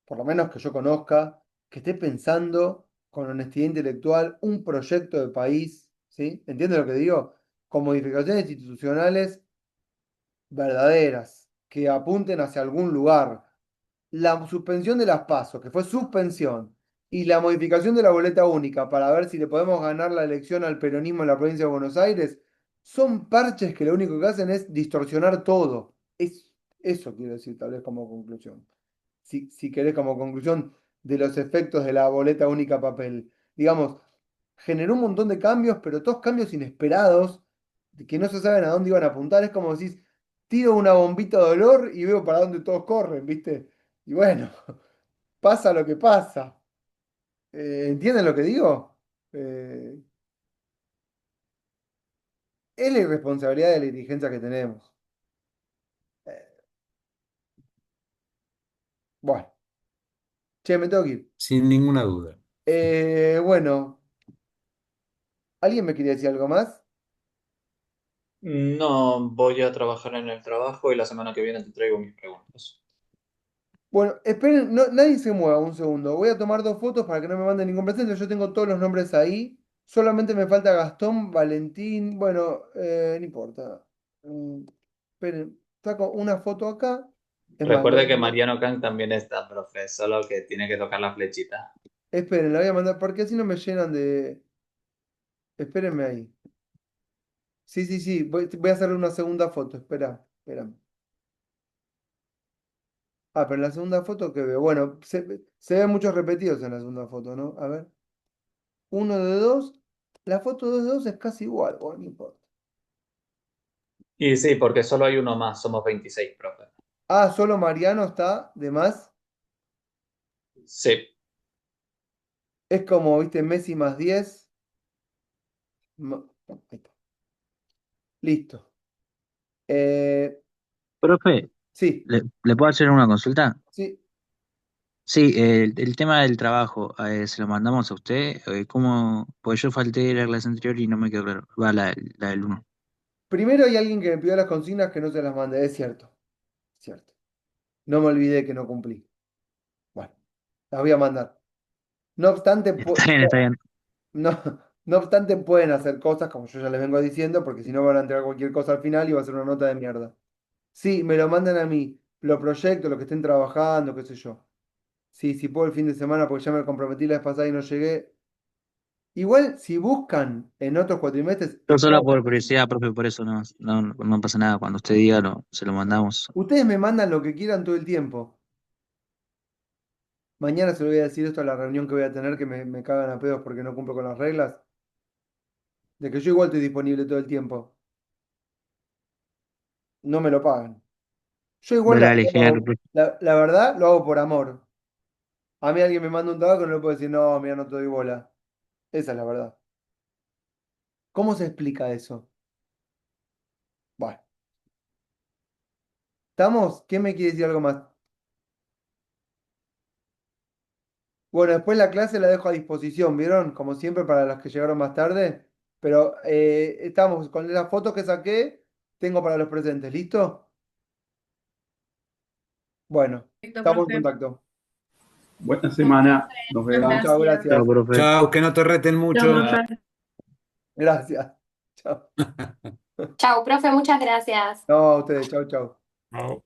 por lo menos que yo conozca, que esté pensando con honestidad intelectual un proyecto de país, ¿sí? ¿Entiendes lo que digo? Con modificaciones institucionales verdaderas, que apunten hacia algún lugar. La suspensión de las PASO, que fue suspensión, y la modificación de la boleta única para ver si le podemos ganar la elección al peronismo en la provincia de Buenos Aires, son parches que lo único que hacen es distorsionar todo. Eso quiero decir, tal vez como conclusión. Si querés, como conclusión de los efectos de la boleta única papel. Digamos, generó un montón de cambios, pero todos cambios inesperados, que no se saben a dónde iban a apuntar. Es como decís, tiro una bombita de olor y veo para dónde todos corren, ¿viste? Y bueno, pasa lo que pasa. ¿Entienden lo que digo? Eh, es la irresponsabilidad de la dirigencia que tenemos. Eh, bueno, che, me tengo que ir.
Sin ninguna duda.
Bueno, ¿alguien me quería decir algo más?
No, voy a trabajar en el trabajo y la semana que viene te traigo mis preguntas.
Bueno, esperen, nadie se mueva un segundo. Voy a tomar dos fotos para que no me manden ningún presente. Yo tengo todos los nombres ahí. Solamente me falta Gastón, Valentín. Bueno, no importa. Esperen, saco una foto acá. Es más,
Recuerde que Mariano Kang también está, profe, solo que tiene que tocar la flechita.
esperen, la voy a mandar porque así no me llenan de. Espérenme ahí. Sí, sí, sí. Voy a hacerle una segunda foto. Espera, espera. Ah, pero en la segunda foto que veo. Bueno, se ven muchos repetidos en la segunda foto, ¿no? A ver. Uno de dos. La foto 2 de 2 es casi igual. Bueno, no importa.
Y sí, porque solo hay uno más, somos 26, profe.
Ah, solo Mariano está de más.
Sí.
Es como, viste, Messi más 10. Ahí está. Listo. Eh,
Profe,
sí,
¿le puedo hacer una consulta?
sí.
Sí, el tema del trabajo, ¿se lo mandamos a usted? ¿Cómo? Pues yo falté la clase anterior y no me quedó claro. Va, la del uno.
Primero hay alguien que me pidió las consignas que no se las mandé. Es cierto. Cierto. No me olvidé que no cumplí. Bueno, las voy a mandar. No obstante,
Está bien, está bien.
no, no obstante, pueden hacer cosas como yo ya les vengo diciendo, porque si no van a entregar cualquier cosa al final y va a ser una nota de mierda. Sí, me lo mandan a mí. Lo proyecto, lo que estén trabajando, qué sé yo. Sí, si puedo el fin de semana, porque ya me comprometí la vez pasada y no llegué. Igual, si buscan en otros cuatrimestres,
Yo solo
estamos.
por curiosidad, profe, por eso no pasa nada. Cuando usted diga, se lo mandamos.
Ustedes me mandan lo que quieran todo el tiempo. Mañana se lo voy a decir esto a la reunión que voy a tener, que me cagan a pedos porque no cumplo con las reglas. De que yo igual estoy disponible todo el tiempo. No me lo pagan. Yo igual
Dale, genial, profe.
la verdad lo hago por amor. A mí alguien me manda un trabajo y no le puedo decir, no, mira, no te doy bola. Esa es la verdad. ¿Cómo se explica eso? Bueno, ¿estamos? ¿Quién me quiere decir algo más? Bueno, después la clase la dejo a disposición, ¿vieron? Como siempre para los que llegaron más tarde. Pero estamos con las fotos que saqué, tengo para los presentes, ¿listo? Bueno,
Perfecto,
estamos en
profe.
contacto.
Buena semana. Nos
Chao,
vemos.
chao,
Gracias.
Chao,
gracias.
profe.
Chao, que no te reten
Chao,
mucho.
profe.
Gracias. Chao.
Chau, profe, muchas gracias.
No, a ustedes, chao, chao.
Chao.